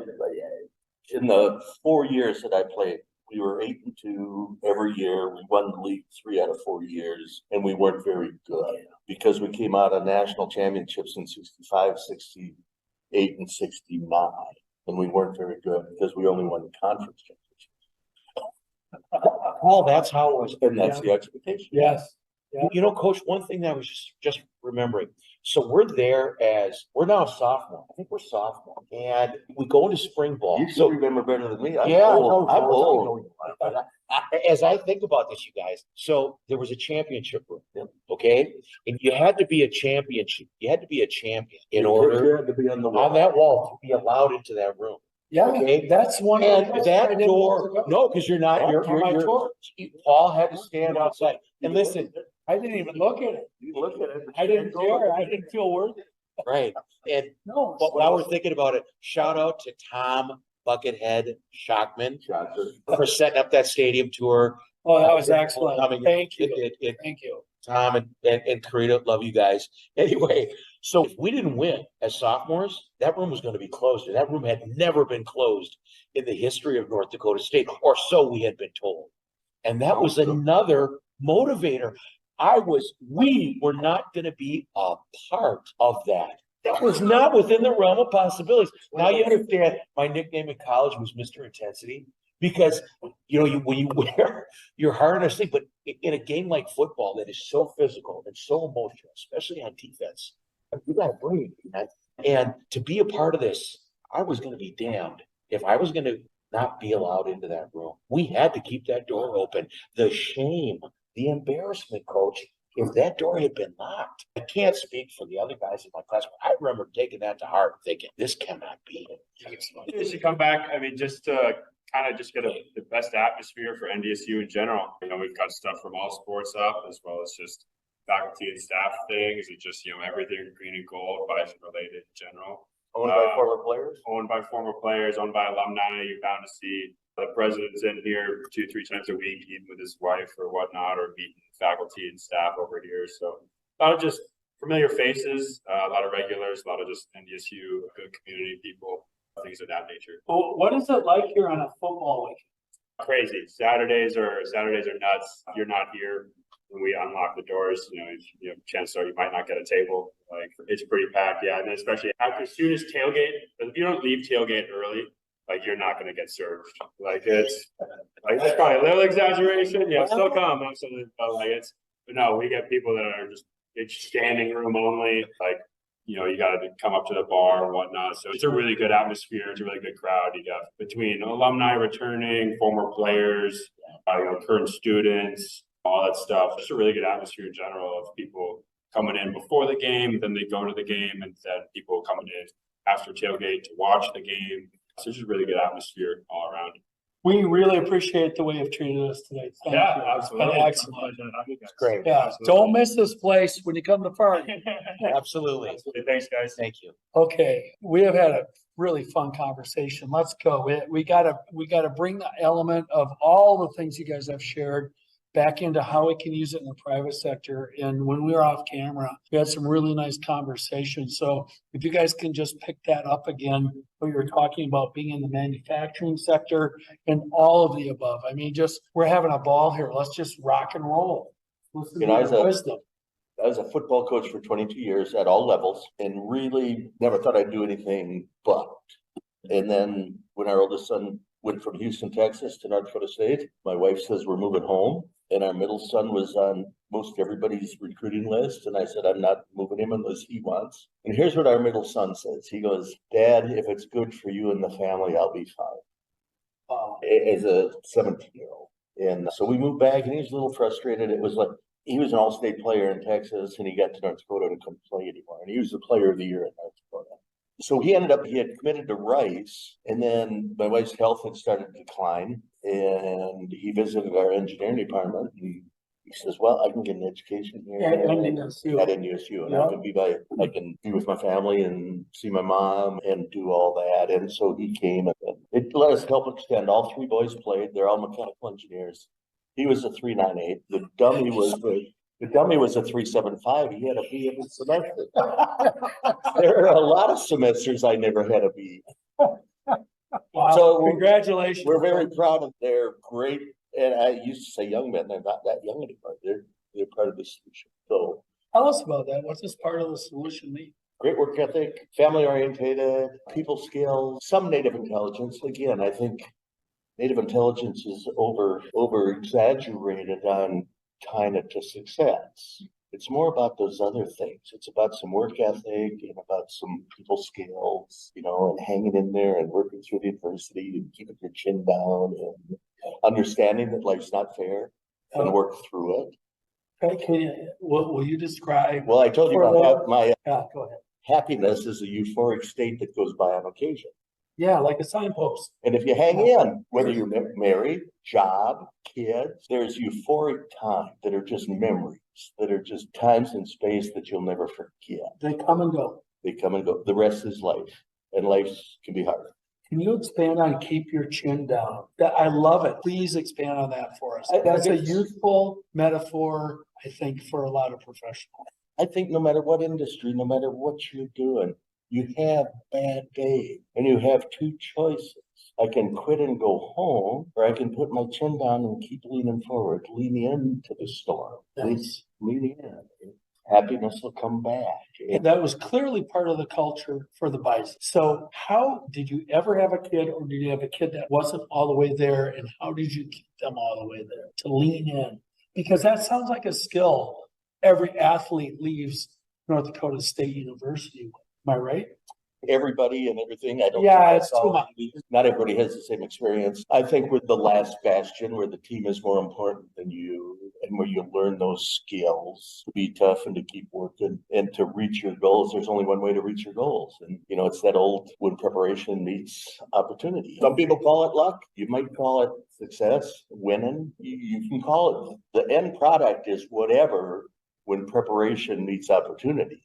in the 4 years that I played. We were 8-2 every year. We won the league 3 out of 4 years, and we weren't very good because we came out of national championships in 65, 68, and 69, and we weren't very good because we only won the conference championships. Paul, that's how it was. And that's the expectation. Yes. Yeah. Coach, one thing that I was just remembering. So we're now sophomore. I think we're sophomore. And we go into spring ball. You still remember better than me. I'm old. As I think about this, you guys, so there was a championship room. Okay. And you had to be a championship. You had to be a champion in order to be on that wall to be allowed into that room. Yeah, okay. That's one. And that door, no, because you're not. You're Paul had to stand outside. And listen, I didn't even look at it. You look at it. I didn't care. I didn't feel worthy. right. And No. but while we're thinking about it, shout out to Tom 𝗵𝗲𝗄𝗃𝗃𝗃 for setting up that stadium tour. Oh, that was excellent. Coming. Thank you. Thank you. Tom and Karina, love you guys. Anyway, so if we didn't win as sophomores, that room was going to be closed. And that room had never been closed in the history of North Dakota State, or so we had been told. And that was another motivator. We were not going to be a part of that. That was not within the realm of possibilities. Now you understand my nickname in college was Mr. Intensity, because when you wear your heart on a sleeve, but in a game like football that is so physical and so emotional, especially on defense, you got to bring it. And to be a part of this, I was going to be damned if I was going to not be allowed into that room. We had to keep that door open. The shame, the embarrassment, Coach, if that door had been locked. I can't speak for the other guys in my class, but I remember taking that to heart, thinking, this cannot be. As you come back, I mean, just to kind of just get the best atmosphere for NDSU in general. We've got stuff from all sports up, as well as just faculty and staff things, and just, everything green and gold, Bison related in general. Owned by former players? Owned by former players, owned by alumni. You're bound to see the president's in here 2-3 times a week, eating with his wife or whatnot, or meeting faculty and staff over here. So a lot of just familiar faces, a lot of regulars, a lot of just NDSU, good community people, things of that nature. Well, what is it like here on a football week? Crazy. Saturdays are nuts. You're not here when we unlock the doors. Chances are you might not get a table. Like, it's pretty packed. Yeah, and then especially as soon as tailgate, if you don't leave tailgate early, like, you're not going to get served. That's probably a little exaggeration. Yeah, still come. Absolutely. But no, we get people that are it's standing room only. You got to come up to the bar and whatnot. So it's a really good atmosphere. It's a really good crowd. You got between alumni returning, former players, current students, all that stuff. Just a really good atmosphere in general of people coming in before the game, then they go to the game, and then people coming in after tailgate to watch the game. So it's just a really good atmosphere all around. We really appreciate the way you've treated us today. Thank you. Absolutely. Excellent. It's great. Yeah, don't miss this place when you come to Fargo. Absolutely. Thanks, guys. Thank you. Okay, we have had a really fun conversation. Let's go. We gotta bring the element of all the things you guys have shared back into how we can use it in the private sector. And when we were off camera, we had some really nice conversations. So if you guys can just pick that up again, what you were talking about being in the manufacturing sector and all of the above. I mean, we're having a ball here. Let's just rock and roll. Listen to your wisdom. I was a football coach for 22 years at all levels, and really never thought I'd do anything but. And then when our oldest son went from Houston, Texas to North Dakota State, my wife says we're moving home. And our middle son was on most everybody's recruiting list. And I said, I'm not moving him unless he wants. And here's what our middle son says. He goes, Dad, if it's good for you and the family, I'll be fine. As a 17-year-old. And so we moved back, and he was a little frustrated. It was like, he was an all-state player in Texas, and he got to North Dakota and couldn't play anymore. And he was the player of the year in North Dakota. So he had committed to Rice, and then my wife's health had started to decline, and he visited our engineering department, and he says, well, I can get an education here at NDSU, and I can be with my family and see my mom and do all that. And so he came, and it let us help extend. All three boys played. They're all mechanical engineers. He was a 3.98. The dummy was a 3.75. He had a B every semester. There are a lot of semesters I never had a B. Wow. So congratulations. We're very proud of their great, and I used to say young men, they're not that young anymore. They're part of the solution. So tell us about that. What's this part of the solution mean? Great work ethic, family orientated, people skills, some native intelligence. Again, I think native intelligence is over exaggerated on tying it to success. It's more about those other things. It's about some work ethic and about some people skills, and hanging in there and working through the adversity and keeping your chin down and understanding that life's not fair and work through it. Okay, will you describe? Well, I told you about my go ahead. Happiness is a euphoric state that goes by on occasion. Yeah, like a signpost. And if you hang in, whether you're married, job, kids, there's euphoric time that are just memories, that are just times and space that you'll never forget. They come and go. They come and go. The rest is life, and life can be hard. Can you expand on keep your chin down? I love it. Please expand on that for us. That's a youthful metaphor, I think, for a lot of professionals. I think no matter what industry, no matter what you're doing, you have bad days and you have two choices. I can quit and go home, or I can put my chin down and keep leaning forward, lean into the storm. Nice. Lean in. Happiness will come back. And that was clearly part of the culture for the Bison. So how did you ever have a kid, or did you have a kid that wasn't all the way there? And how did you keep them all the way there to lean in? Because that sounds like a skill every athlete leaves North Dakota State University with. Am I right? Everybody and everything. I don't Yeah, think it's that's too all. much. Not everybody has the same experience. I think we're the last bastion where the team is more important than you, and where you learn those skills to be tough and to keep working and to reach your goals. There's only one way to reach your goals. And, it's that old when preparation meets opportunity. Some people call it luck. You might call it success, winning. You can call it, the end product is whatever when preparation meets opportunity.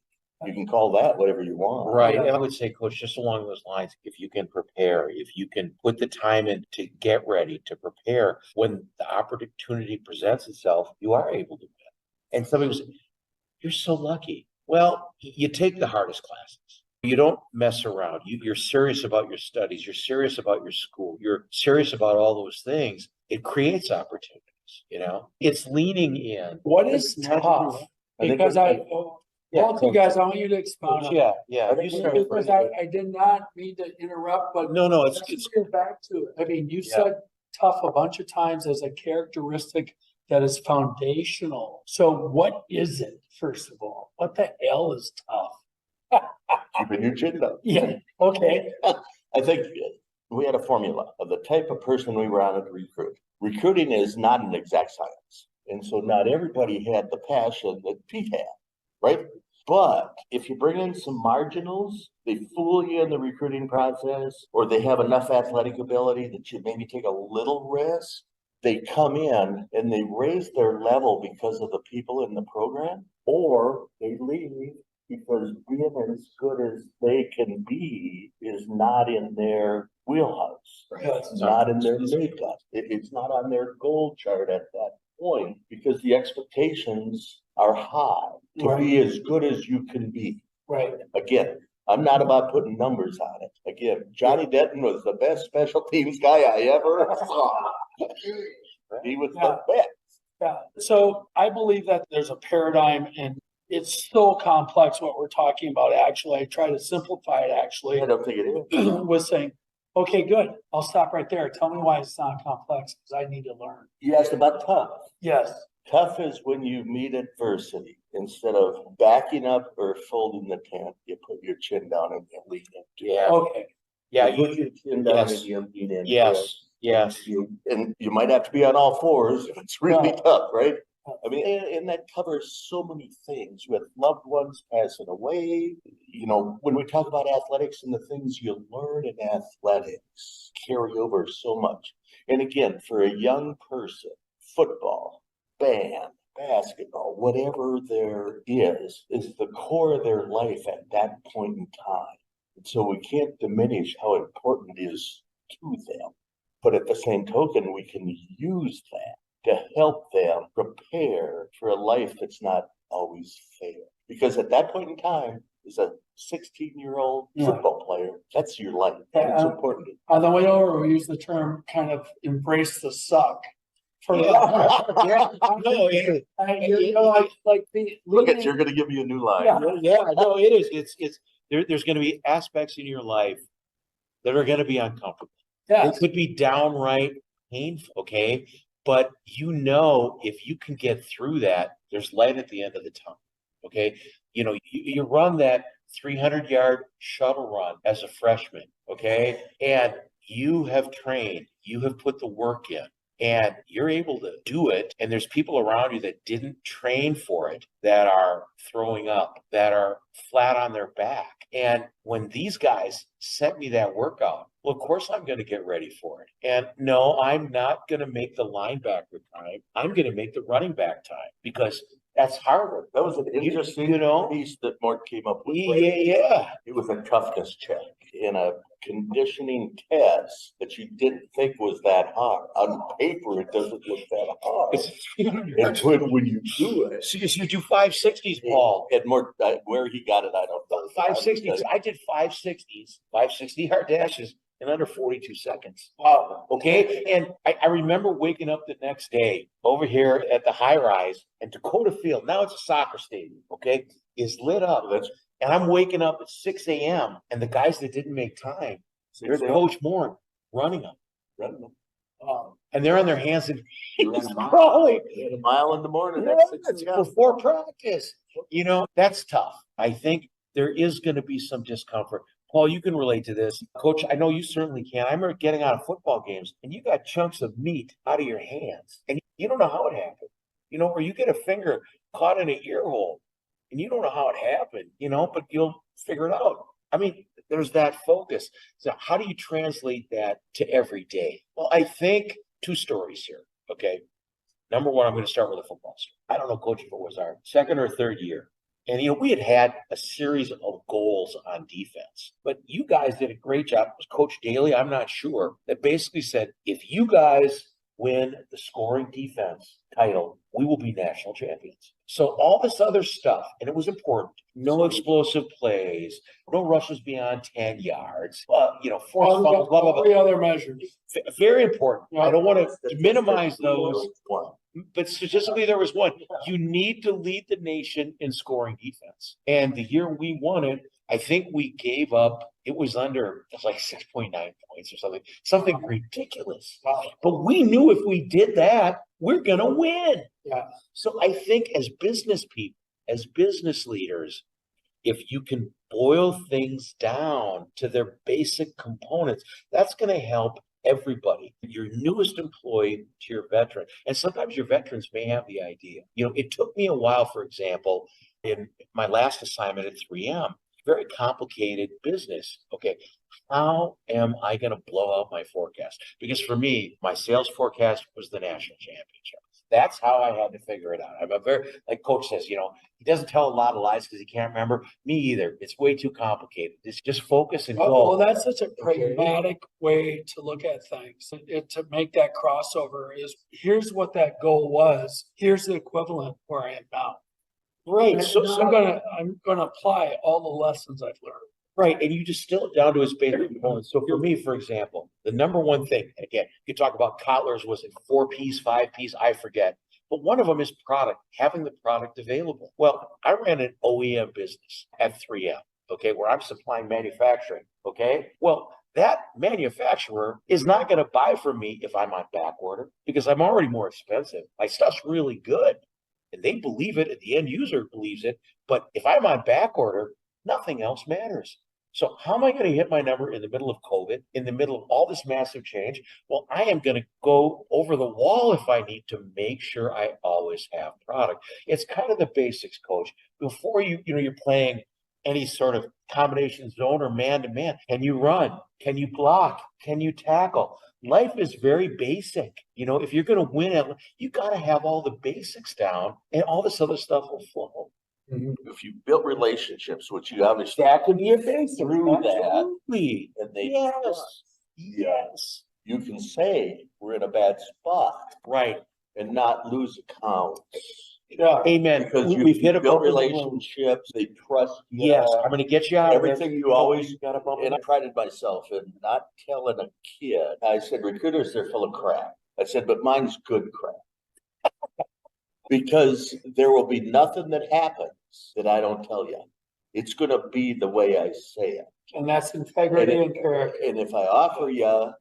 You can call that whatever you want. Right. I would say, Coach, just along those lines, if you can prepare, if you can put the time in to get ready, to prepare, when the opportunity presents itself, you are able to win. And somebody was, you're so lucky. Well, you take the hardest classes. You don't mess around. You're serious about your studies. You're serious about your school. You're serious about all those things. It creates opportunities, It's leaning in. What is tough? Because both you guys, I want you to expound on that. Yeah. Because I did not mean to interrupt, but No, let's get back to it. I mean, you said tough a bunch of times as a characteristic that is foundational. So what is it, first of all? What the hell is tough? Keeping your chin up. Yeah, okay. I think we had a formula of the type of person we were on to recruit. Recruiting is not an exact science. And so not everybody had the passion that Pete had, right? But if you bring in some marginals, they fool you in the recruiting process, or they have enough athletic ability that you maybe take a little risk. They come in and they raise their level because of the people in the program, or they leave because being as good as they can be is not in their wheelhouse. Right. It's not in their makeup. It's not on their goal chart at that point, because the expectations are high to be as good as you can be. Right. Again, I'm not about putting numbers on it. Again, Johnny Denton was the best special teams guy I ever saw. He was the best. Yeah. So I believe that there's a paradigm, and it's so complex what we're talking about. Actually, I try to simplify it. Actually, I don't think it is. Was saying, okay, good. I'll stop right there. Tell me why it's not complex, because I need to learn. You asked about tough. Yes. Tough is when you meet adversity. Instead of backing up or folding the tent, you put your chin down and you lean into it. Yeah. Okay. Yeah. You put your chin down and you lean into it. Yes. And you might have to be on all fours if it's really tough, right? I mean, and that covers so many things with loved ones passing away. When we talk about athletics and the things you learn in athletics carry over so much. And again, for a young person, football, band, basketball, whatever there is the core of their life at that point in time. And so we can't diminish how important it is to them. But at the same token, we can use that to help them prepare for a life that's not always fair. Because at that point in time, as a 16-year-old football player, that's your life. It's important. On the way over, we use the term kind of embrace the suck. Look at you're going to give me a new line. It is. It's there's going to be aspects in your life that are going to be uncomfortable. It could be downright painful, okay? But if you can get through that, there's light at the end of the tunnel, okay? You run that 300-yard shuttle run as a freshman, okay? And you have trained, you have put the work in, and you're able to do it. And there's people around you that didn't train for it, that are throwing up, that are flat on their back. And when these guys sent me that workout, Well, of course I'm going to get ready for it. And no, I'm not going to make the linebacker time. I'm going to make the running back time because that's harder. That was an interesting piece that Mort came up with. Yeah. It was a toughness check in a conditioning test that you didn't think was that hard. On paper, it doesn't look that hard. It's when you do it. So you do 560s, Paul. And Mort, where he got it, I don't know. 560s. I did 560s, 560-yard dashes in under 42 seconds. Oh, okay. And I remember waking up the next day over here at the high rise, and Dakota Field, now it's a soccer stadium, okay, is lit up. And I'm waking up at 6 a.m. and the guys that didn't make time, there's Coach Moore running them. And they're on their hands and crawling. A mile in the morning. That's before practice. You know, that's tough. I think there is going to be some discomfort. Paul, you can relate to this. Coach, I know you certainly can. I remember getting out of football games and you got chunks of meat out of your hands and you don't know how it happened. You know, or you get a finger caught in an ear hole and you don't know how it happened, you know, but you'll figure it out. I mean, there's that focus. So how do you translate that to every day? Well, I think two stories here. Okay. Number one, I'm going to start with a football story. I don't know, Coach, if it was our second or third year. And, you know, we had a series of goals on defense, but you guys did a great job. It was Coach Daly, I'm not sure, that basically said, if you guys win the scoring defense title, we will be national champions. So all this other stuff, and it was important, no explosive plays, no rushes beyond 10 yards, you know, forced fumbles, blah, blah, blah. Three other measures. Very important. I don't want to minimize those. But statistically, there was one. You need to lead the nation in scoring defense. And the year we won it, I think we gave up, it was like 6.9 points or something ridiculous. But we knew if we did that, we're going to win. Yeah. So I think as business people, as business leaders, if you can boil things down to their basic components, that's going to help everybody, your newest employee to your veteran. And sometimes your veterans may have the idea. You know, it took me a while, for example, in my last assignment at 3M, very complicated business. Okay, how am I going to blow out my forecast? Because for me, my sales forecast was the national championship. That's how I had to figure it out. I'm a very, like Coach says, you know, he doesn't tell a lot of lies because he can't remember. Me either. It's way too complicated. It's just focus and go. Well, that's such a pragmatic way to look at things. To make that crossover is, here's what that goal was. Here's the equivalent where I am now. Right. So I'm gonna apply all the lessons I've learned. Right. And you distill it down to its basic components. So for me, for example, the number one thing, and again, you talk about Kotler's, was it 4 P's, 5 P's? I forget. But one of them is product, having the product available. Well, I ran an OEM business at 3M, okay, where I'm supplying manufacturing, okay? Well, that manufacturer is not going to buy from me if I'm on back order because I'm already more expensive. My stuff's really good. And they believe it, and the end user believes it. But if I'm on back order, nothing else matters. So how am I going to hit my number in the middle of COVID, in the middle of all this massive change? Well, I am going to go over the wall if I need to make sure I always have product. It's kind of the basics, Coach. Before you're playing any sort of combination zone or man-to-man. Can you run? Can you block? Can you tackle? Life is very basic. You know, if you're going to win it, you got to have all the basics down and all this other stuff will flow. Mm-hmm. If you built relationships, which you obviously that could be a thing through Absolutely. That, and they trust. Yes. You can say we're in a bad spot, right, and not lose accounts. Yeah, amen. Because we've hit a built relationships, they trust you. Yes, I'm going to get you out of everything. You always got to bump. And I prided myself in not telling a kid. I said, recruiters, they're full of crap. I said, but mine's good crap. Because there will be nothing that happens that I don't tell you. It's going to be the way I say it. And that's integrity and character. And if I offer you,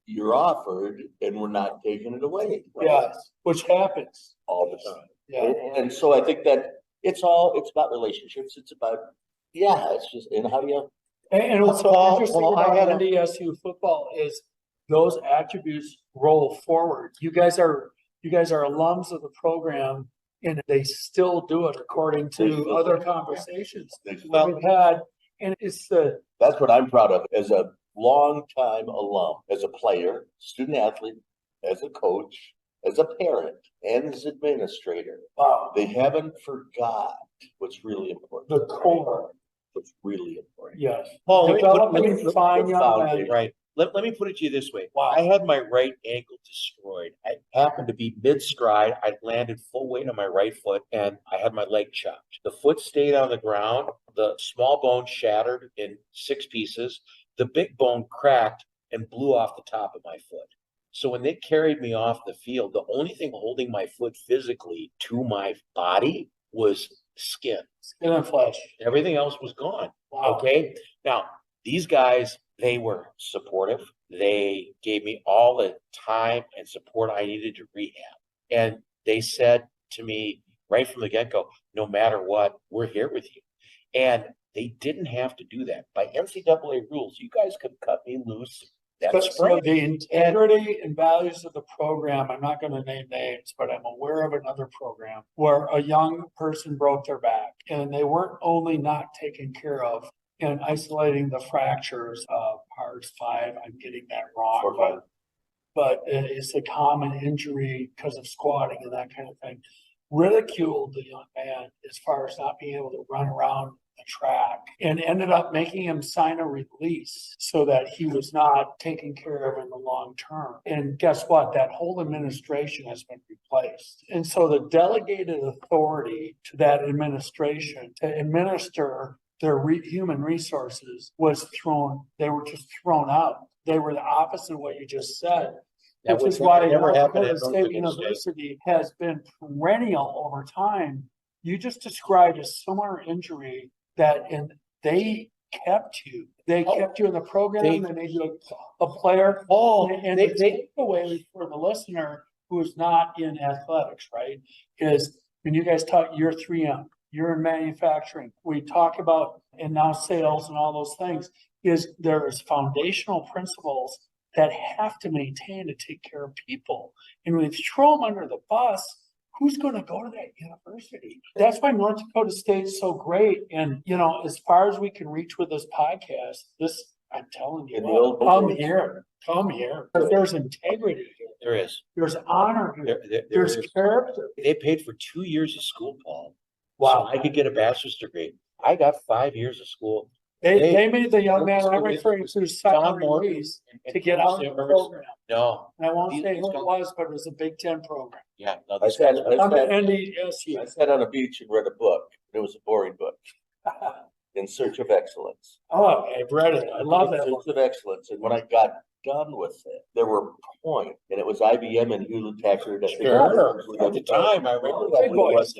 you're offered, and we're not taking it away. Right? Yes, which happens all the time. Yeah. And so I think that it's about relationships. It's about, it's just, and how do you. And what's so interesting about NDSU football is those attributes roll forward. You guys are alums of the program, and they still do it according to other conversations we've had. And it's that's what I'm proud of as a longtime alum, as a player, student athlete, as a coach, as a parent, and as administrator. Wow. They haven't forgot what's really important. The core. What's really important. Yes. Paul, Developing fine young men. right. Let me put it to you this way. Wow. I had my right ankle destroyed. I happened to be mid-stride. I landed full weight on my right foot and I had my leg chopped. The foot stayed on the ground. The small bone shattered in 6 pieces. The big bone cracked and blew off the top of my foot. So when they carried me off the field, the only thing holding my foot physically to my body was skin. Skin and flesh. Everything else was gone. Wow. Okay. Now, these guys, they were supportive. They gave me all the time and support I needed to rehab. And they said to me right from the get-go, no matter what, we're here with you. And they didn't have to do that. By NCAA rules, you guys could cut me loose. That's So right. the integrity and values of the program, I'm not going to name names, but I'm aware of another program where a young person broke their back and they weren't only not taken care of and isolating the fractures of PARS 5. I'm getting that wrong, but it's a common injury because of squatting and that kind of thing. Ridiculed the young man as far as not being able to run around the track and ended up making him sign a release so that he was not taken care of in the long term. And guess what? That whole administration has been replaced. And so the delegated authority to that administration to administer their human resources was they were just thrown out. They were the opposite of what you just said. That Which is would why never North happen Dakota at North State Dakota State. University has been perennial over time. You just described a similar injury they kept you. They kept you in the program. They made you a player. And the takeaway for the listener who is not in athletics, right, is when you guys talk, you're 3M, you're in manufacturing. We talk about, and now sales and all those things, is there's foundational principles that have to maintain to take care of people. And when you throw them under the bus, who's going to go to that university? That's why North Dakota State is so great. And, as far as we can reach with this podcast, I'm telling you, come here. There's integrity here. There is. There's honor here. There's character. They paid for 2 years of school, Paul. Wow. So I could get a bachelor's degree. I got 5 years of school. They made the young man I'm referring to sign a release to get out of the Simmers. program. No. And I won't say who it was, but it was a Big Ten program. Yeah. No, I sat on a beach and read a book. It was a boring book. In Search of Excellence. Oh, I've read it. I love that In book. Search of Excellence. And when I got done with it, there were points, and it was IBM and Hewlett Packard. Sure. At the time, I remember that. Big boys.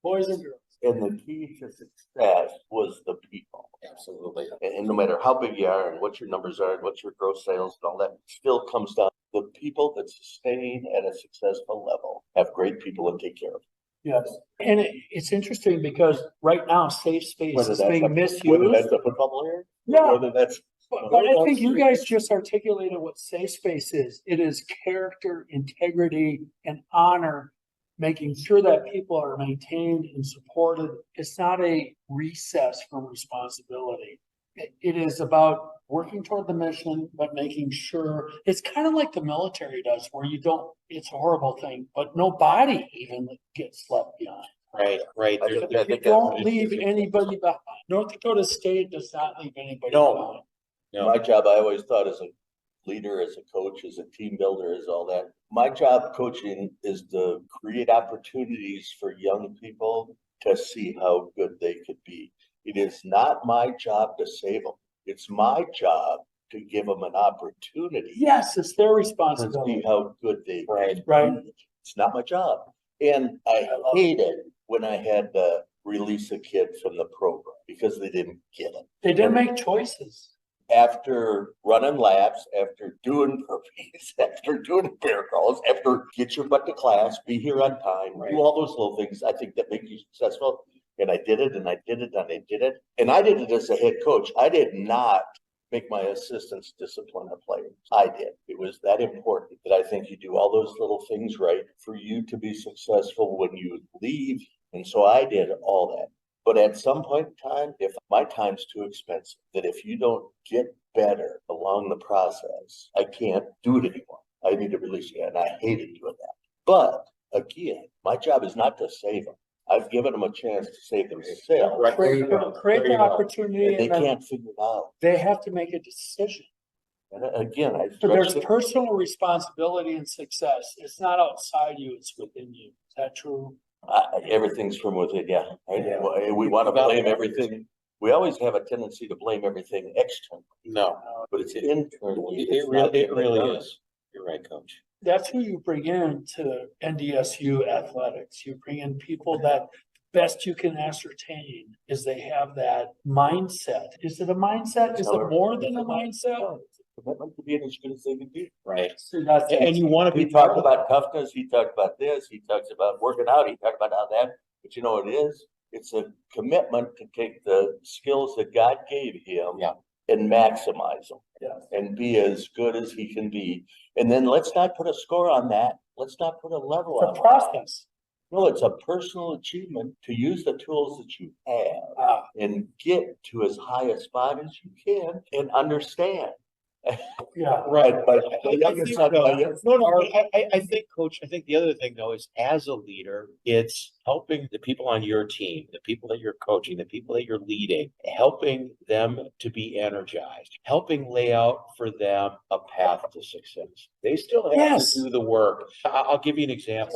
Boys and girls. And the key to success was the people. Absolutely. And no matter how big you are and what your numbers are and what your gross sales and all that, still comes down to the people that sustain at a successful level have great people and take care of them. Yes. And it's interesting because right now, safe space Whether is that's being whether misused. that's a football player, Yeah. whether that's But I think you guys just articulated what safe space is. It is character, integrity, and honor, making sure that people are maintained and supported. It's not a recess from responsibility. It is about working toward the mission, but making sure it's kind of like the military does, where it's a horrible thing, but nobody even gets left behind. Right. You don't leave anybody behind. North Dakota State does not leave anybody behind. No. my job. I always thought as a leader, as a coach, as a team builder, as all that. My job coaching is to create opportunities for young people to see how good they could be. It is not my job to save them. It's my job to give them an opportunity. Yes, it's their To responsibility. see how good they can Right. be. It's not my job. And I hated when I had to release a kid from the program because they didn't get it. They didn't make choices. After running laps, after doing burpees, after doing bear crawls, after get your butt to class, be here on time, Right. do all those little things I think that make you successful. And I did it and I did it and I did it. And I did it as a head coach. I did not make my assistants discipline the players. I did. It was that important that I think you do all those little things right for you to be successful when you leave. And so I did all that. But at some point in time, if my time's too expensive, that if you don't get better along the process, I can't do it anymore. I need to release it, and I hated doing that. But again, my job is not to save them. I've given them a chance to save themselves. Right. Create There the you go. opportunity, And they and then can't figure it out. they have to make a decision. And again, I But there's stress it. personal responsibility and success. It's not outside you, it's within you. Is that true? Everything's from within, yeah. Right? Yeah. We want to blame everything. We always have a tendency to blame everything externally, No, but it's internally. it really is. You're right, Coach. That's who you bring in to NDSU athletics. You bring in people that best you can ascertain is they have that mindset. Is it a mindset? Is it more than a mindset? Commitment to being as good as they can be. Right. So that's And you want to He be talked about toughness, he talked about this, he talks about working out, he talked about how that, but you know what it is? It's a commitment to take the skills that God gave him. Yeah. And maximize them. Yes. And be as good as he can be. And then let's not put a score on that. Let's not put a level on the that. process. No, it's a personal achievement to use the tools that you have and get to as high a spot as you can and understand. Yeah. Right. But I think, I think, Coach, I think the other thing though is as a leader, it's helping the people on your team, the people that you're coaching, the people that you're leading, helping them to be energized, helping lay out for them a path to success. They still have to do the work. I'll give you an example.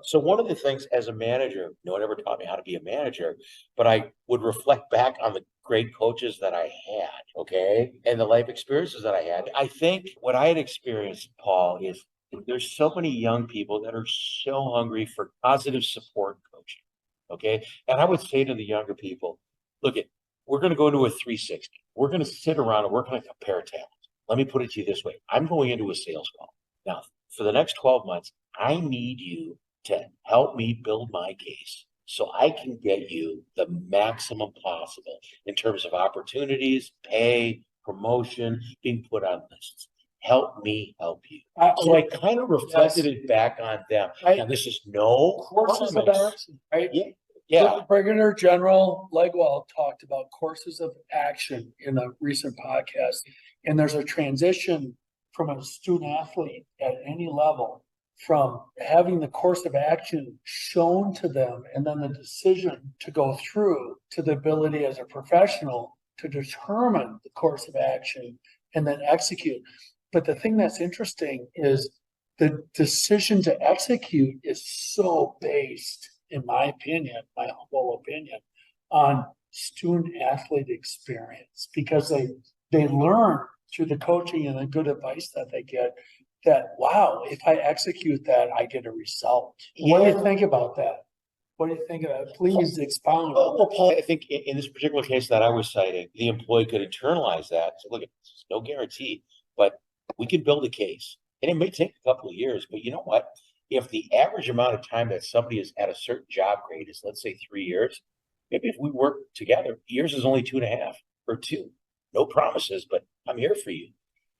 So one of the things as a manager, no one ever taught me how to be a manager, but I would reflect back on the great coaches that I had, okay, and the life experiences that I had. I think what I had experienced, Paul, is there's so many young people that are so hungry for positive support coaching, okay? And I would say to the younger people, look, we're going to go into a 360. We're going to sit around and we're going to compare talent. Let me put it to you this way. I'm going into a sales call. Now, for the next 12 months, I need you to help me build my case so I can get you the maximum possible in terms of opportunities, pay, promotion, being put on lists. Help me help you. So I kind of reflected it back on them. Now, this is no Courses of action, right? Yeah. Brigadier General Legwell talked about courses of action in a recent podcast. And there's a transition from a student athlete at any level from having the course of action shown to them and then the decision to go through to the ability as a professional to determine the course of action and then execute. But the thing that's interesting is the decision to execute is so based, in my opinion, my humble opinion, on student athlete experience because they learn through the coaching and the good advice that they get that, wow, if I execute that, I get a result. What do you think about that? What do you think of that? Please expound. Well, Paul, I think in this particular case that I was citing, the employee could internalize that. So look, it's no guarantee, but we can build a case. And it may take a couple of years, but you know what? If the average amount of time that somebody is at a certain job grade is, let's say, 3 years, maybe if we work together, yours is only 2.5 or 2. No promises, but I'm here for you.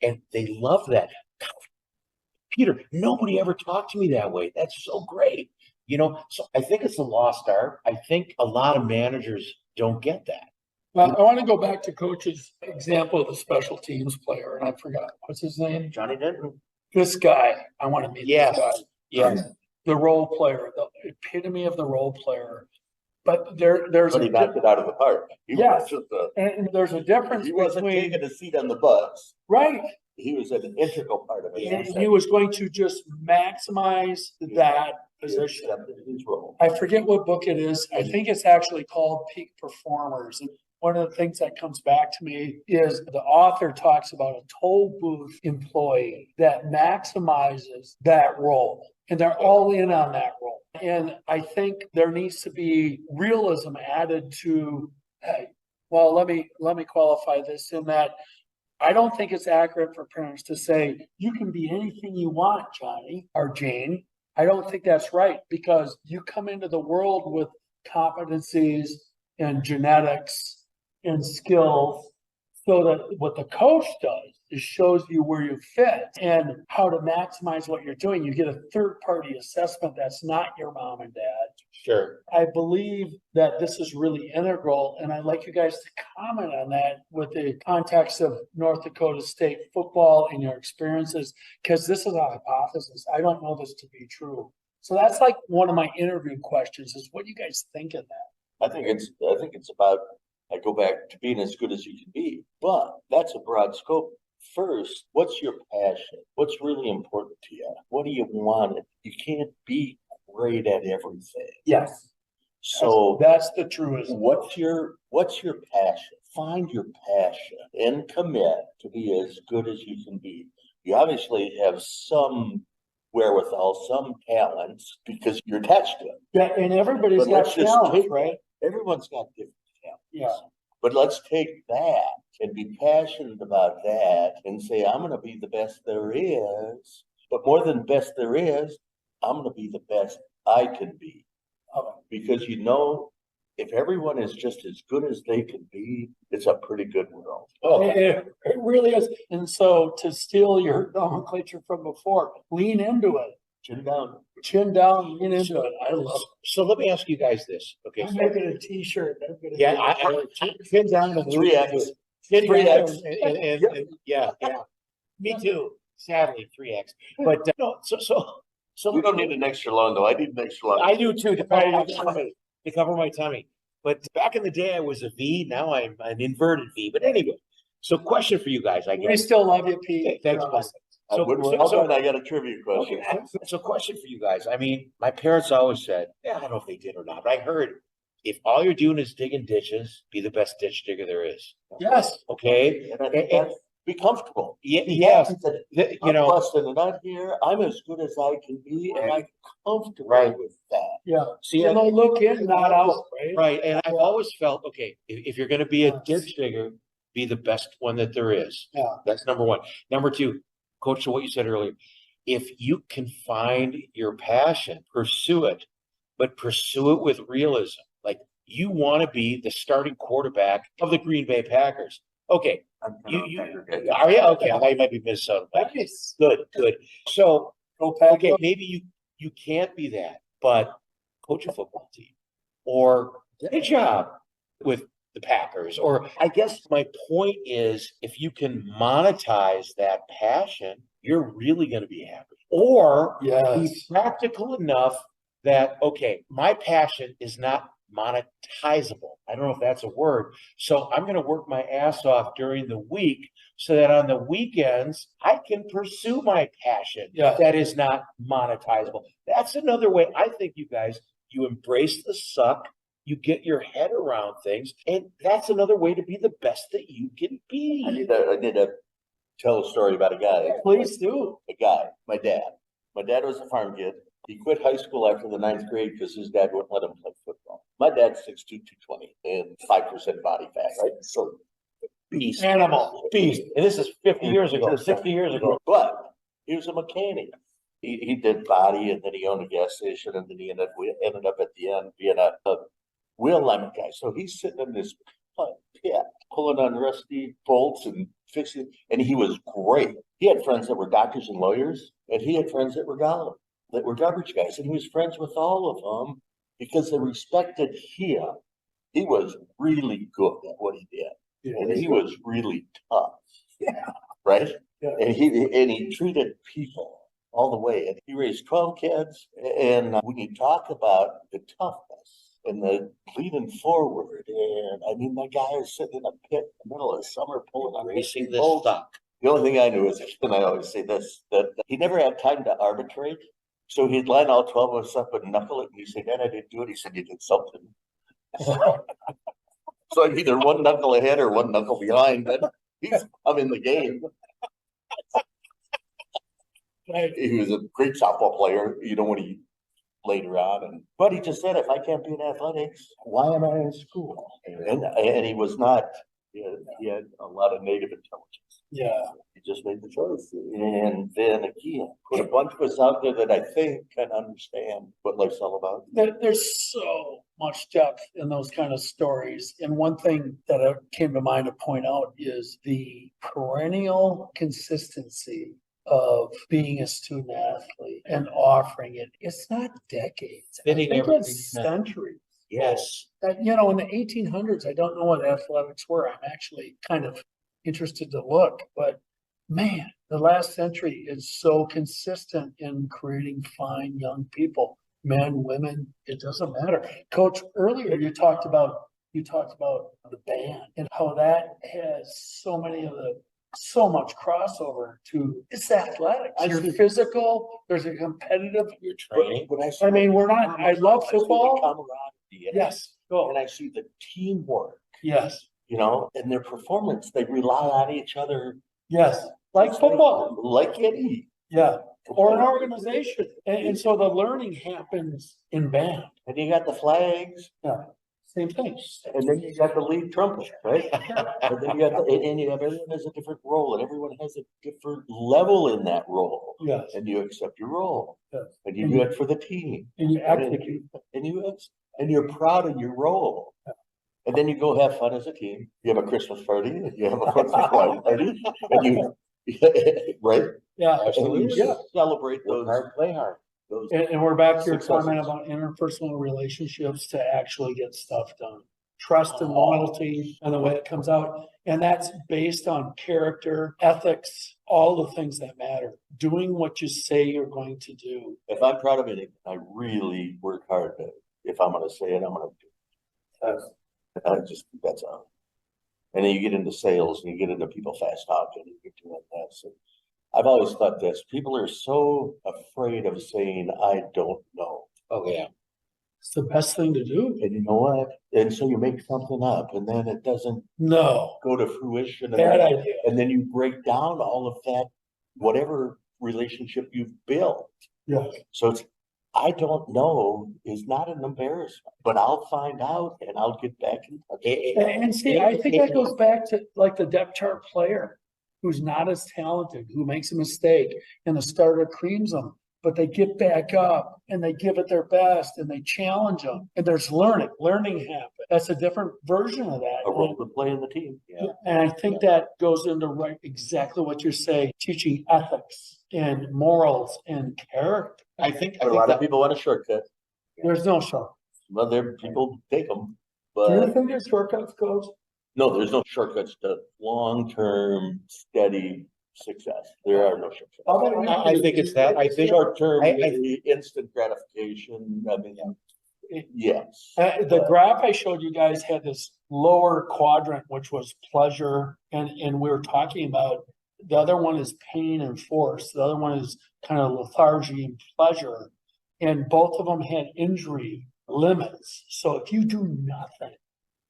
And they love that. God, Peter, nobody ever talked to me that way. That's so great. You know, so I think it's a lost art. I think a lot of managers don't get that. Well, I want to go back to Coach's example of the special teams player, and I forgot, what's his name? Johnny Denton. This guy, I want to meet this guy. Yes. The role player, the epitome of the role player. But there's But he knocked it out of the park. Yes. And there's a difference He wasn't between, taking a seat on the bus. right, He was an integral part of it. and he was going to just maximize that He position. accepted his role. I forget what book it is. I think it's actually called Peak Performers. And one of the things that comes back to me is the author talks about a toll booth employee that maximizes that role. And they're all in on that role. And I think there needs to be realism added to, well, let me qualify this in that I don't think it's accurate for parents to say, you can be anything you want, Johnny or Jane. I don't think that's right because you come into the world with competencies and genetics and skills so that what the coach does is shows you where you fit and how to maximize what you're doing. You get a third-party assessment that's not your mom and dad. Sure. I believe that this is really integral, and I'd like you guys to comment on that with the context of North Dakota State football and your experiences, because this is a hypothesis. I don't know this to be true. So that's like one of my interview questions is what do you guys think of that? I think it's about, I go back to being as good as you can be, but that's a broad scope. First, what's your passion? What's really important to you? What do you want? You can't be great at everything. Yes. So that's the truism. what's your passion? Find your passion and commit to be as good as you can be. You obviously have some wherewithal, some talents because you're attached to it. Yeah, and everybody's But got let's just talent, take right? Everyone's got different talents. Yeah. But let's take that and be passionate about that and say, I'm going to be the best there is. But more than best there is, I'm going to be the best I can be. Because if everyone is just as good as they can be, it's a pretty good world. It really is. And so to steal your nomenclature from before, lean into it. Chin down, lean into it. I love it. So let me ask you guys this. Okay. I'm making a t-shirt. Yeah, I chin down and 3X. Chin 3X. down and yeah. Me too. Sadly, 3X. But no, so We don't need an extra long though. I need an extra long. I do too, to cover my tummy. But back in the day, I was a V. Now I'm an inverted V. But anyway, so question for you guys, I We guess. still love you, Pete. Thanks, Paul. Hold on, I got a trivia question. Okay, so question for you guys. I mean, my parents always said, I don't know if they did or not, but I heard if all you're doing is digging ditches, be the best ditch digger there is. Yes. Okay. And be comfortable. Yes. I'm busting it out here. I'm as good as I can be, and I'm comfortable with that. Yeah. See, and they look in, not out, right? Right. And I've always felt, okay, if you're going to be a ditch digger, be the best one that there is. Yeah. That's number one. Number two, Coach, to what you said earlier, if you can find your passion, pursue it, but pursue it with realism. Like you want to be the starting quarterback of the Green Bay Packers. Okay. You are you? Okay. I thought you might be Minnesota. Nice. Good. So, okay, maybe you can't be that, but coach a football team or get a job with the Packers. Or I guess my point is if you can monetize that passion, you're really going to be happy. Or be practical enough that, okay, my passion is not monetizable. I don't know if that's a word. So I'm going to work my ass off during the week so that on the weekends, I can pursue my passion that is not monetizable. That's another way. I think you guys, you embrace the suck, you get your head around things, and that's another way to be the best that you can be. I need to tell a story about a guy. Please do. A guy, my dad. My dad was a farm kid. He quit high school after the 9th grade because his dad wouldn't let him play football. My dad's 6'2", 220 and 5% body fat, right? So beast. Animal. Beast. And this is 50 years ago, 60 years ago. But he was a mechanic. He did body and then he owned a gas station and then he ended up at the end being a wheel alignment guy. So he's sitting in this pit, pulling on rusty bolts and fixing, and he was great. He had friends that were doctors and lawyers, and he had friends that were garbage guys, and he was friends with all of them because they respected him. He was really good at what he did, and he was really tough. Yeah, right. Yeah. And he treated people all the way. And he raised 12 kids. And when you talk about the toughness and the leading forward, and I mean, my guy is sitting in a pit in the middle of summer pulling on racing this stuff. The only thing I knew is, and I always say this, that he never had time to arbitrate. So he'd line all 12 of us up and knuckle it. And he'd say, Dad, I didn't do it. He said, you did something. So either one knuckle ahead or one knuckle behind, but I'm in the game. He was a great softball player, when he later on. But he just said, if I can't be in athletics, why am I in school? And he was not, he had a lot of native intelligence. Yeah. He just made the choice. And then again, put a bunch of us out there that I think can understand what life's all about. There's so much depth in those kind of stories. And one thing that came to mind to point out is the perennial consistency of being a student athlete. and offering it. It's not decades. I Fitting think everything it's in. centuries. Yes. That, in the 1800s, I don't know what athletics were. I'm actually kind of interested to look, but man, the last century is so consistent in creating fine young people, men, women, it doesn't matter. Coach, earlier you talked about the band and how that has so much crossover to it's athletics. You're physical, there's a competitive You're training. But I mean, we're not, I love I see the football. camaraderie, Yes, go. and I see the teamwork, Yes, and their performance. They rely on each other. yes, like Just football. like any. Yeah, or an organization. And so the learning happens in band. And you got the flags, Yeah, same thing. and then you got the lead trumpet, right? And then you got and you have everyone has a different role, and everyone has a different level in that role. Yes, And you accept your role, yes. and you do it for the team, And you execute. and you're proud of your role. And then you go have fun as a team. You have a Christmas party, you have a 4th of July party, and you, right? Yeah, And you yeah. celebrate Work those. hard, play hard. Those. And we're back to your Successes. comment about interpersonal relationships to actually get stuff done. Trust and loyalty and the way it comes out. And that's based on character, ethics, all the things that matter. Doing what you say you're going to do. If I'm proud of anything, I really work hard to, if I'm gonna say it, I'm gonna do it. That's all. And then you get into sales and you get into people fast talking and you're doing that. So I've always thought this, people are so afraid of saying, I don't know. Oh, yeah. It's the best thing to do. And you know what? And so you make something up and then it doesn't No, go to fruition. bad idea. And then you break down all of that, whatever relationship you've built. Yeah. So it's, I don't know is not an embarrassment, but I'll find out and I'll get back in touch. And see, I think that goes back to like the depth chart player who's not as talented, who makes a mistake and the starter creams them, but they get back up and they give it their best and they challenge them. And there's learning happens. That's a different version of that. A role to play in the team. Yeah. And I think that goes into exactly what you're saying, teaching ethics and morals and character. I think A lot of that people want a shortcut. There's no shortcut. Well, there people take them, Do you but think there's shortcuts, Coach? no, there's no shortcuts to long-term steady success. There are no shortcuts. How about you? I think it's that. I think Short-term, I- instant gratification. I mean, yes. The graph I showed you guys had this lower quadrant, which was pleasure, and we were talking about the other one is pain and force. The other one is kind of lethargy and pleasure. And both of them had injury limits. So if you do nothing,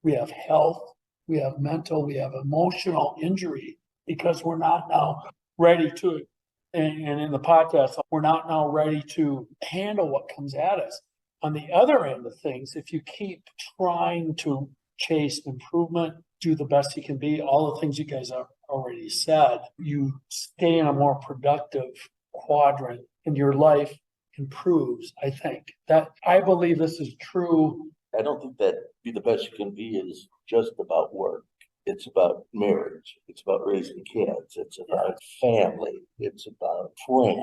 we have health, we have mental, we have emotional injury because we're not now ready to, and in the podcast, we're not now ready to handle what comes at us. On the other end of things, if you keep trying to chase improvement, do the best you can be, all the things you guys have already said, you stay in a more productive quadrant and your life improves. I think that I believe this is true. I don't think that be the best you can be is just about work. It's about marriage. It's about raising kids. It's about family. It's about friends.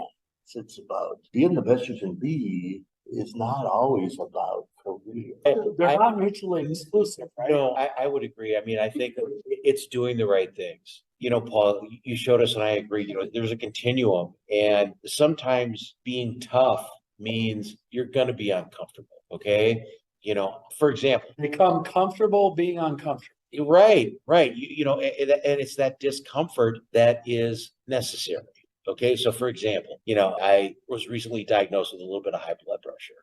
It's about being the best you can be is not always about career. They're not mutually exclusive, right? No, I would agree. I mean, I think it's doing the right things. Paul, you showed us, and I agree, there's a continuum, and sometimes being tough means you're going to be uncomfortable. Okay. For example, Become comfortable being uncomfortable. right. And it's that discomfort that is necessary. Okay. So for example, I was recently diagnosed with a little bit of high blood pressure.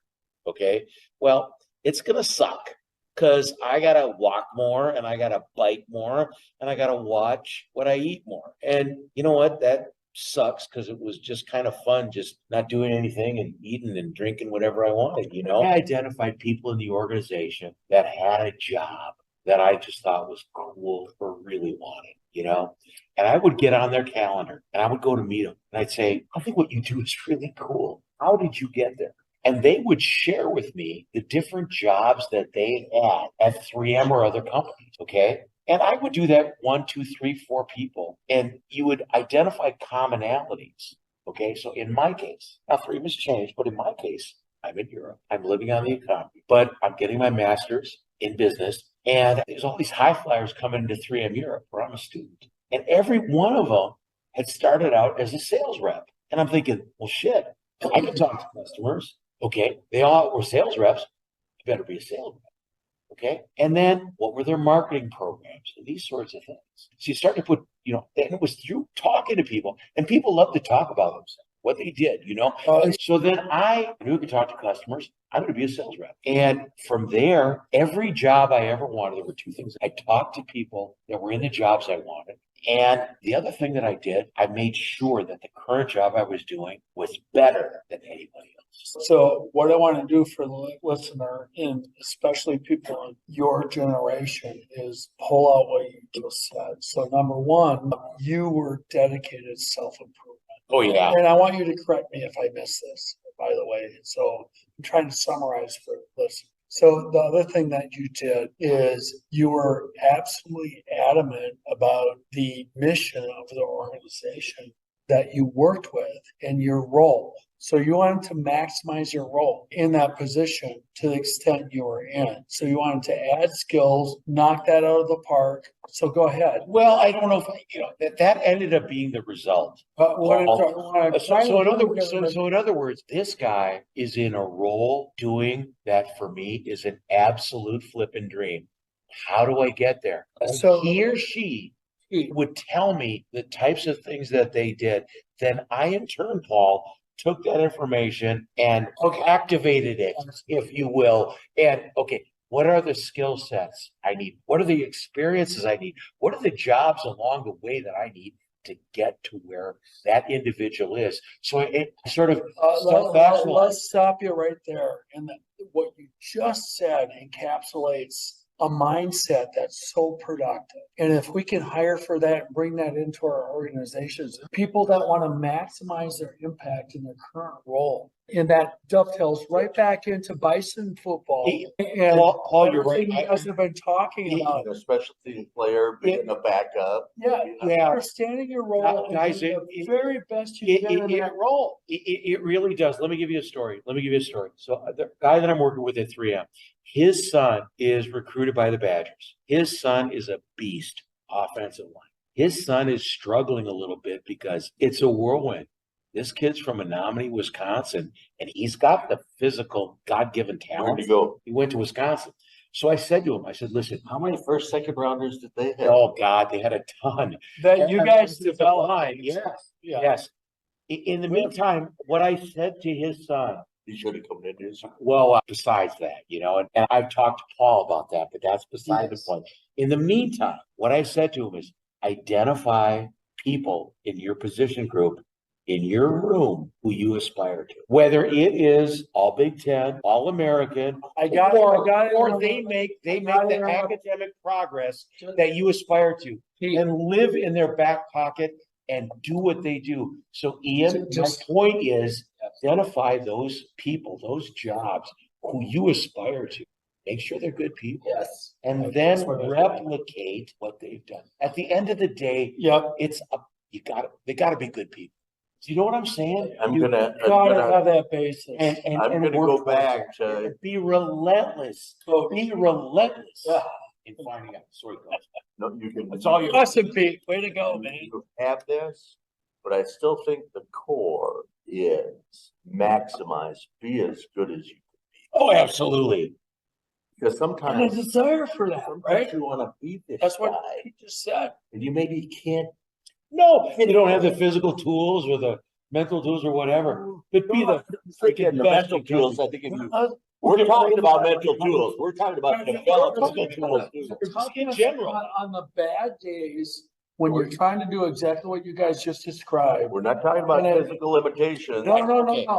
Okay. Well, it's going to suck because I got to walk more and I got to bike more and I got to watch what I eat more. And you know what? That sucks because it was just kind of fun, just not doing anything and eating and drinking whatever I wanted. I identified people in the organization that had a job that I just thought was cool or really wanted, and I would get on their calendar and I would go to meet them and I'd say, I think what you do is really cool. How did you get there? And they would share with me the different jobs that they had at 3M or other companies. Okay. And I would do that 1, 2, 3, 4 people, and you would identify commonalities. Okay, so in my case, now 3M has changed, but in my case, I'm in Europe. I'm living on the economy, but I'm getting my master's in business. And there's all these high flyers coming into 3M Europe where I'm a student. And every one of them had started out as a sales rep. And I'm thinking, well, shit, I can talk to customers. Okay, they all were sales reps. I better be a sales rep. Okay. And then what were their marketing programs and these sorts of things? So you start to put, and it was through talking to people, and people love to talk about themselves, what they did, And so then I knew I could talk to customers. I'm going to be a sales rep. And from there, every job I ever wanted, there were two things. I talked to people that were in the jobs I wanted. And the other thing that I did, I made sure that the current job I was doing was better than anybody else. So what I want to do for the listener, and especially people in your generation, is pull out what you just said. So number one, you were dedicated to self-improvement. Oh, yeah. And I want you to correct me if I miss this, by the way. So I'm trying to summarize for listeners. So the other thing that you did is you were absolutely adamant about the mission of the organization that you worked with and your role. So you wanted to maximize your role in that position to the extent you were in. So you wanted to add skills, knock that out of the park. So go ahead. Well, I don't know if that ended up being the result. So in other words, this guy is in a role doing that for me is an absolute flipping dream. How do I get there? So he or she would tell me the types of things that they did. Then I, in turn, Paul, took that information and activated it, if you will. And what are the skill sets I need? What are the experiences I need? What are the jobs along the way that I need to get to where that individual is? So it sort of let's stop you right there. And what you just said encapsulates a mindset that's so productive. And if we can hire for that and bring that into our organizations, people that want to maximize their impact in their current role, and that dovetails right back into Bison football. And Paul, you're right. You guys have been talking about a specialty player being a backup. Understanding your role, guys, the very best you can in that role. It really does. Let me give you a story. So the guy that I'm working with at 3M, his son is recruited by the Badgers. His son is a beast offensive line. His son is struggling a little bit because it's a whirlwind. This kid's from Menominee, Wisconsin, and he's got the physical God-given talent. Where'd he go? He went to Wisconsin. So I said to him, listen, how many first, second rounders did they have? Oh, God, they had a ton. That you guys developed. Yes. In the meantime, what I said to his son, he should have come in his. Well, besides that, and I've talked to Paul about that, but that's beside the point. In the meantime, what I said to him is identify people in your position group, in your room, who you aspire to. Whether it is all Big Ten, all American, or they make the academic progress that you aspire to, and live in their back pocket and do what they do. So, Ian, my point is identify those people, those jobs who you aspire to. Make sure they're good people. Yes. And then replicate what they've done. At the end of the day, they gotta be good people. Do you know what I'm saying? I'm gonna have that basis. And I'm gonna go back to be relentless. Be relentless in finding out. Sorry, guys. No, you can. It's all yours. Awesome, Pete. Way to go, man. You have this, but I still think the core is maximize, be as good as you can be. Oh, absolutely. Because sometimes and a desire for that, right? You want to beat this That's what guy, he just said. and you maybe can't. No, you don't have the physical tools or the mental tools or whatever. But be the freaking The best mental you can. tools. I think if you. We're talking about mental tools. We're talking about developmental tools. We're talking in general. on the bad days when you're trying to do exactly what you guys just described. We're not talking about physical limitations. No.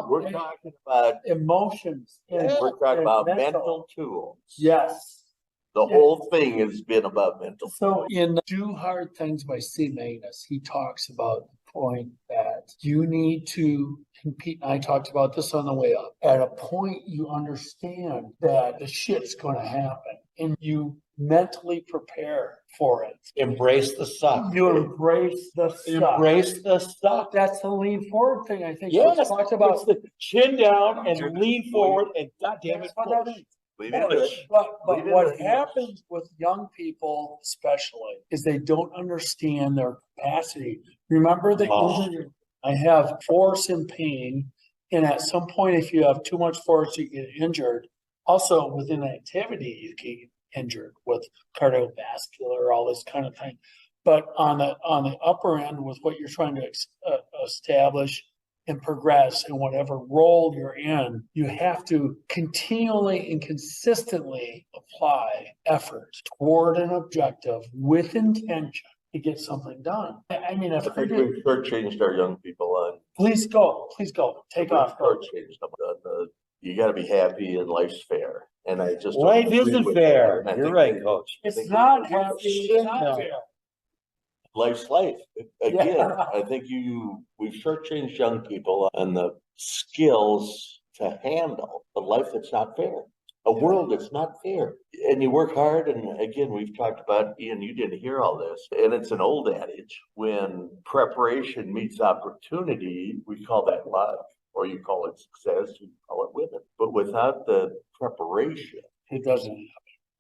We're talking about emotions. We're talking about mental tools. Yes. The whole thing has been about mental. So in Do Hard Things by 𝗧𝗵𝗲𝗙𝗂, he talks about the point that you need to compete. And I talked about this on the way up. At a point, you understand that the shit's going to happen and you mentally prepare for it. Embrace the suck. You embrace the suck. Embrace the suck. That's the lean forward thing. I think Yes, we talked about. it's the chin down and lean forward and goddamn it, That's what that push. is. Leave into it. But Leave into what it. happens with young people especially is they don't understand their capacity. Remember the Oh. injury? I have force and pain. And at some point, if you have too much force, you get injured. Also within activity, you get injured with cardiovascular, all this kind of thing. But on the upper end with what you're trying to establish and progress in whatever role you're in, you have to continually and consistently apply effort toward an objective with intention to get something done. I mean, if I think we've shortchanged our young people on. please go, take off. Shortchanged them on you gotta be happy and life's fair. And I just. Life don't agree isn't with fair. that. And I You're think right, they- coach. It's not happy, it's not fair. Life's life. Again, Yeah. I think we've shortchanged young people on the skills to handle a life that's not fair, a world that's not fair. And you work hard. And again, we've talked about, Ian, you didn't hear all this. And it's an old adage, when preparation meets opportunity, we call that luck, or you call it success, you call it winning. But without the preparation It doesn't.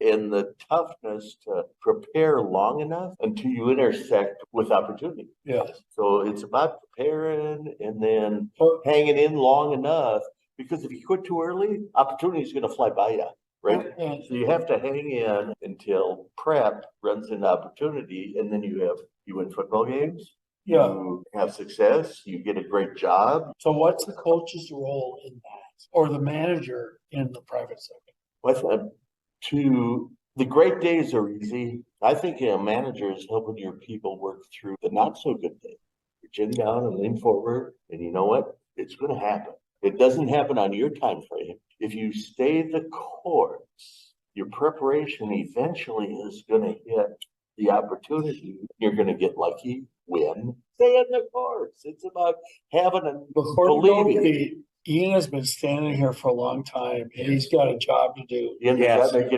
and the toughness to prepare long enough until you intersect with opportunity. Yes. So it's about preparing and then But hanging in long enough, because if you quit too early, opportunity is going to fly by you, right? and So you have to hang in until prep runs into opportunity, and then you win football games, Yeah. you have success, you get a great job. So what's the coach's role in that, or the manager in the private sector? With the great days are easy. I think a manager is helping your people work through the not so good days. Chin down and lean forward, and you know what? It's going to happen. It doesn't happen on your time frame. If you stay the course, your preparation eventually is going to hit the opportunity. You're going to get lucky, win. Stay in the course. It's about having a Before we go, believing. Pete, Ian has been standing here for a long time, and he's got a job to do. Yes. I would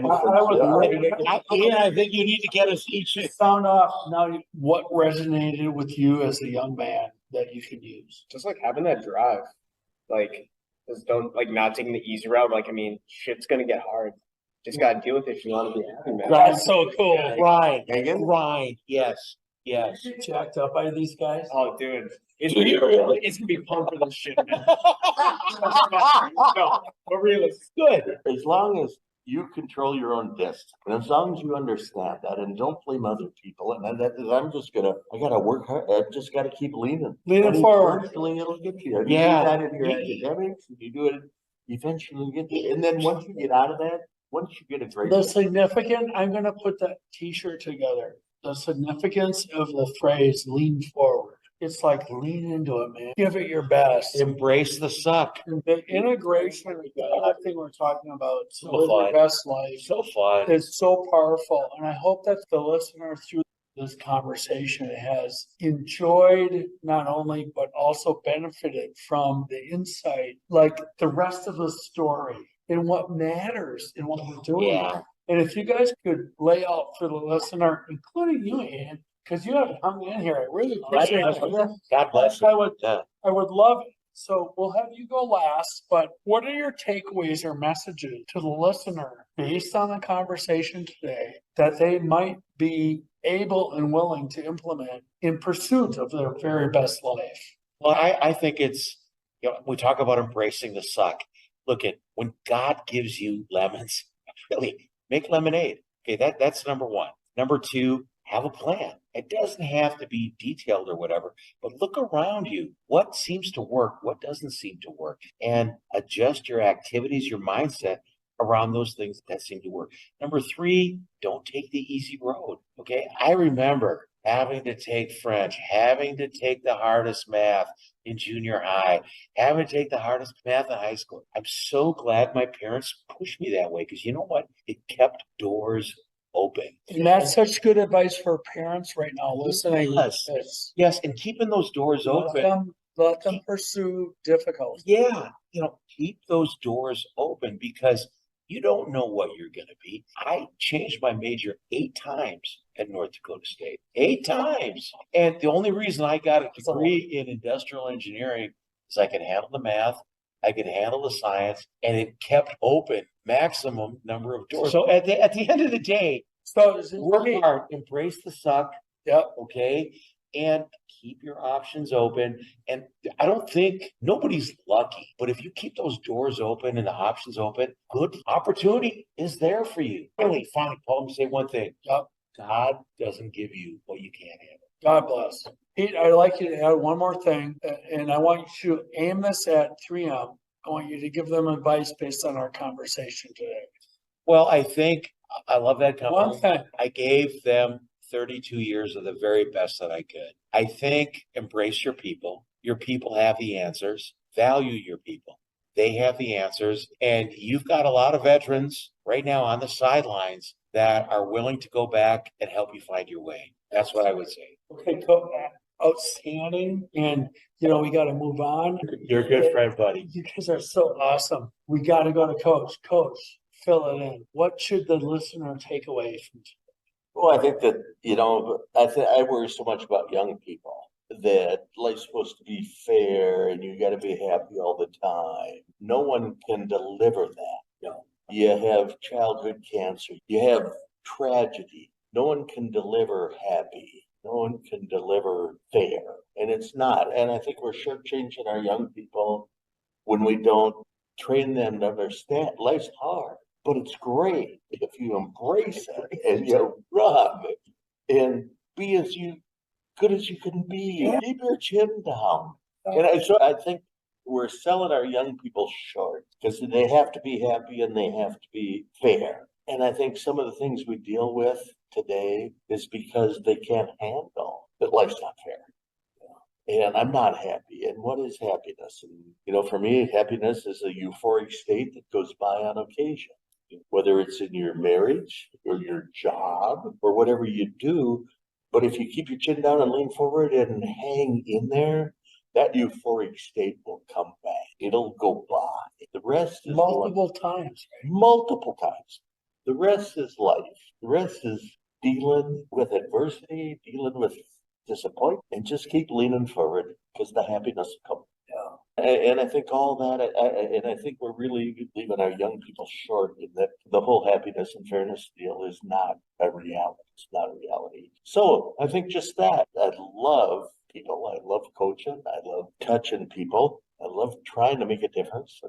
Ian, I think you need to get us each. Sound off now. What resonated with you as a young man that you can use? Just like having that drive, like just don't like not taking the easy route. Like, I mean, shit's gonna get hard. Just gotta deal with it if you want to be happy, man. That's so cool. Grind, Hanging. grind, yes, yes. You jacked up by these guys? Oh, dude, it's Do you really? It's gonna be pumped for this shit, man. No, but really, Good. As long as you control your own destiny, and as long as you understand that and don't blame other people, and I gotta work hard. I just gotta keep leaning. Leaning And forward. Eventually it'll get to you. You Yeah. do that in your academics, and you do it, eventually you get there. And then once you get out of that, once you get a great. The significant, I'm gonna put that t-shirt together. The significance of the phrase lean forward. It's like lean into it, man. Give it your best. Embrace the suck. And the integration, the other thing we're talking about, to So live your fun. best life, So fun. is so powerful. And I hope that the listener through this conversation has enjoyed not only, but also benefited from the insight, like the rest of the story and what matters in what we're doing. Yeah. And if you guys could lay out for the listener, including you, Ian, because you have come in here, I really appreciate it. God bless I you. would, Yeah. I would love it. So we'll have you go last, but what are your takeaways or messages to the listener based on the conversation today that they might be able and willing to implement in pursuit of their very best life? Well, I think it's, we talk about embracing the suck. Look at when God gives you lemons, really make lemonade. Okay, that's number one. Number two, have a plan. It doesn't have to be detailed or whatever, but look around you. What seems to work? What doesn't seem to work? And adjust your activities, your mindset around those things that seem to work. Number three, don't take the easy road. Okay. I remember having to take French, having to take the hardest math in junior high, having to take the hardest math in high school. I'm so glad my parents pushed me that way, because you know what? It kept doors open. And that's such good advice for parents right now listening. Yes. This. Yes, and keeping those doors open. Let them pursue difficulty. Yeah, keep those doors open, because You don't know what you're going to be. I changed my major 8 times at North Dakota State. 8 times. And the only reason I got a degree in industrial engineering is I could handle the math, I could handle the science, and it kept open maximum number of doors. So at the end of the day, work hard, embrace the suck. Yep. Okay. And keep your options open. And I don't think nobody's lucky, but if you keep those doors open and the options open, good opportunity is there for you. Really, finally, Paul, let me say one thing. Yep. God doesn't give you what you can't handle. God bless. Pete, I'd like you to add one more thing, and I want you to aim this at 3M. I want you to give them advice based on our conversation today. Well, I think I love that company. One thing. I gave them 32 years of the very best that I could. I think embrace your people. Your people have the answers. Value your people. They have the answers. And you've got a lot of veterans right now on the sidelines that are willing to go back and help you find your way. That's what I would say. Okay, outstanding. And, we got to move on. You're a good friend, buddy. You guys are so awesome. We got to go to Coach. Coach, fill it in. What should the listener take away from today? Well, I think that, I worry so much about young people that life's supposed to be fair and you got to be happy all the time. No one can deliver that. No. You have childhood cancer. You have tragedy. No one can deliver happy. No one can deliver fair. And it's not. And I think we're shortchanging our young people when we don't train them to understand life's hard. But it's great if you embrace it and you run and be as good as you can be. Keep your chin down. And so I think we're selling our young people short because they have to be happy and they have to be fair. And I think some of the things we deal with today is because they can't handle that life's not fair. And I'm not happy. And what is happiness? And, for me, happiness is a euphoric state that goes by on occasion. Whether it's in your marriage or your job or whatever you do. But if you keep your chin down and lean forward and hang in there, that euphoric state will come back. It'll go by. The rest is multiple times. Right? Multiple times. The rest is life. The rest is dealing with adversity, dealing with disappointment, and just keep leaning forward because the happiness will come. And I think all that, and I think we're really leaving our young people short in that the whole happiness and fairness deal is not a reality. It's not a reality. So I think just that. I love people. I love coaching. I love touching people. I love trying to make a difference.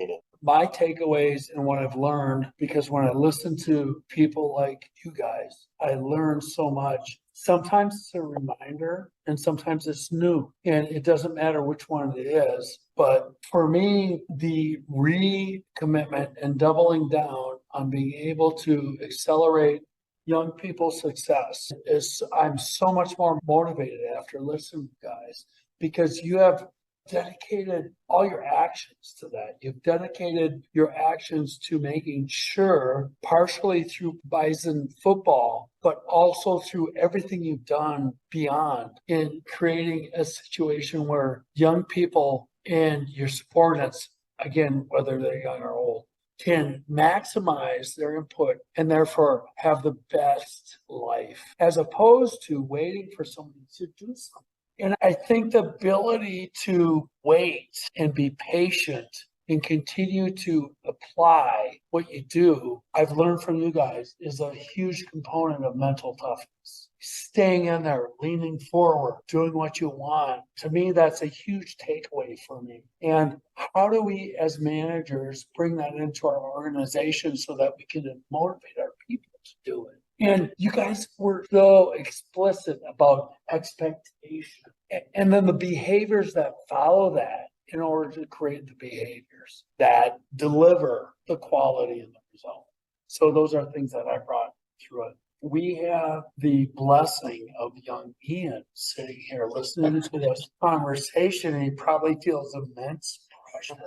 My takeaways and what I've learned, because when I listen to people like you guys, I learn so much. Sometimes it's a reminder and sometimes it's new, and it doesn't matter which one it is. But for me, the recommitment and doubling down on being able to accelerate young people's success is, I'm so much more motivated after listening to you guys, because you have dedicated all your actions to that. You've dedicated your actions to making sure, partially through Bison football, but also through everything you've done beyond, in creating a situation where young people and your subordinates, again, whether they're young or old, can maximize their input and therefore have the best life, as opposed to waiting for somebody to do something. And I think the ability to wait and be patient and continue to apply what you do, I've learned from you guys, is a huge component of mental toughness. Staying in there, leaning forward, doing what you want. To me, that's a huge takeaway for me. And how do we as managers bring that into our organization so that we can motivate our people to do it? And you guys were so explicit about expectation and then the behaviors that follow that in order to create the behaviors that deliver the quality and the result. So those are things that I brought through it. We have the blessing of young Ian sitting here listening to this conversation, and he probably feels immense pressure.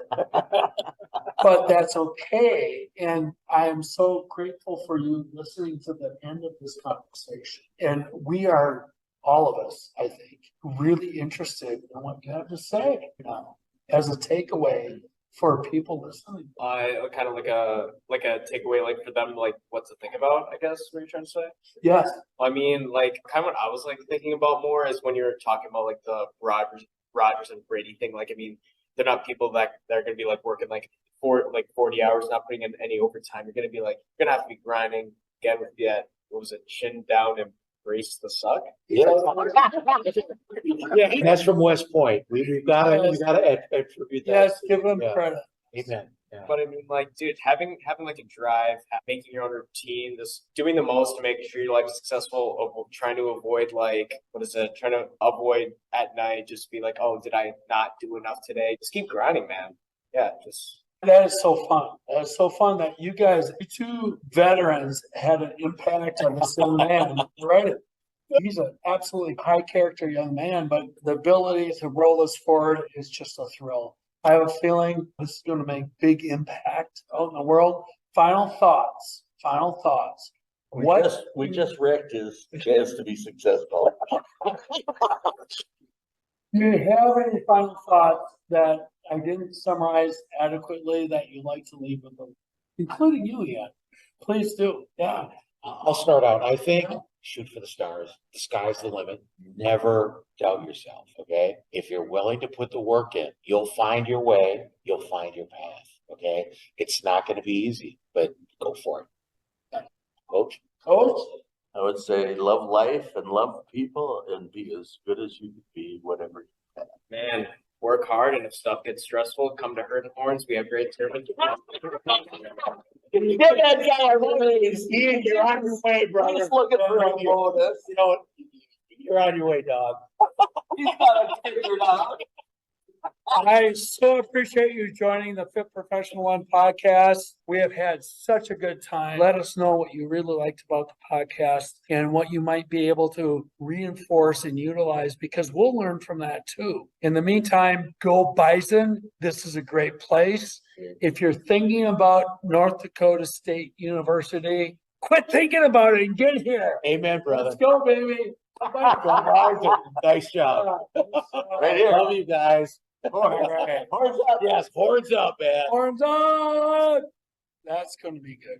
But that's okay. And I am so grateful for you listening to the end of this conversation. And we are, all of us, I think, really interested in what you have to say now as a takeaway for people listening? Kind of like a takeaway, like for them, like what to think about, I guess, what you're trying to say. Yes. I mean, like kind of what I was like thinking about more is when you're talking about like the Rodgers and Brady thing. Like, I mean, they're not people that are going to be like working like 40 hours, not putting in any overtime. You're going to be like, you're going to have to be grinding again with that. What was it? Chin down and brace the suck. Yeah. Yeah, that's from West Point. We've got to attribute that. Yes, give them Yeah. credit. Amen. Yeah. But I mean, like, dude, having like a drive, making your own routine, just doing the most to make sure your life is successful, trying to avoid trying to avoid at night, just be like, oh, did I not do enough today? Just keep grinding, man. Yeah, just. That is so fun. That is so fun that you guys, you two veterans, had an impact on this young man. Right? He's an absolutely high character young man, but the ability to roll this forward is just a thrill. I have a feeling this is going to make big impact out in the world. Final thoughts. We just wrecked his chance to be successful. Do you have any final thoughts that I didn't summarize adequately that you'd like to leave with them, including you, Ian? Please do. Yeah. I'll start out. I think shoot for the stars. The sky's the limit. Never doubt yourself. Okay. If you're willing to put the work in, you'll find your way. You'll find your path. Okay. It's not going to be easy, but go for it. Coach? I would say love life and love people and be as good as you can be, whatever you can. Man, work hard, and if stuff gets stressful, come to Herd and Horns. We have great service. Get that guy, please. Ian, you're on your way, brother. He's looking for a bonus. You know what? You're on your way, dog. He's got to figure it out. I so appreciate you joining the TheFitProfessional1 Podcast. We have had such a good time. Let us know what you really liked about the podcast and what you might be able to reinforce and utilize, because we'll learn from that too. In the meantime, go Bison. This is a great place. If you're thinking about North Dakota State University, quit thinking about it and get here. Amen, brother. Let's go, baby. Nice job. Right here. Love you guys. All right. Horns up. Yes, horns up, man. Horns up. That's going to be good.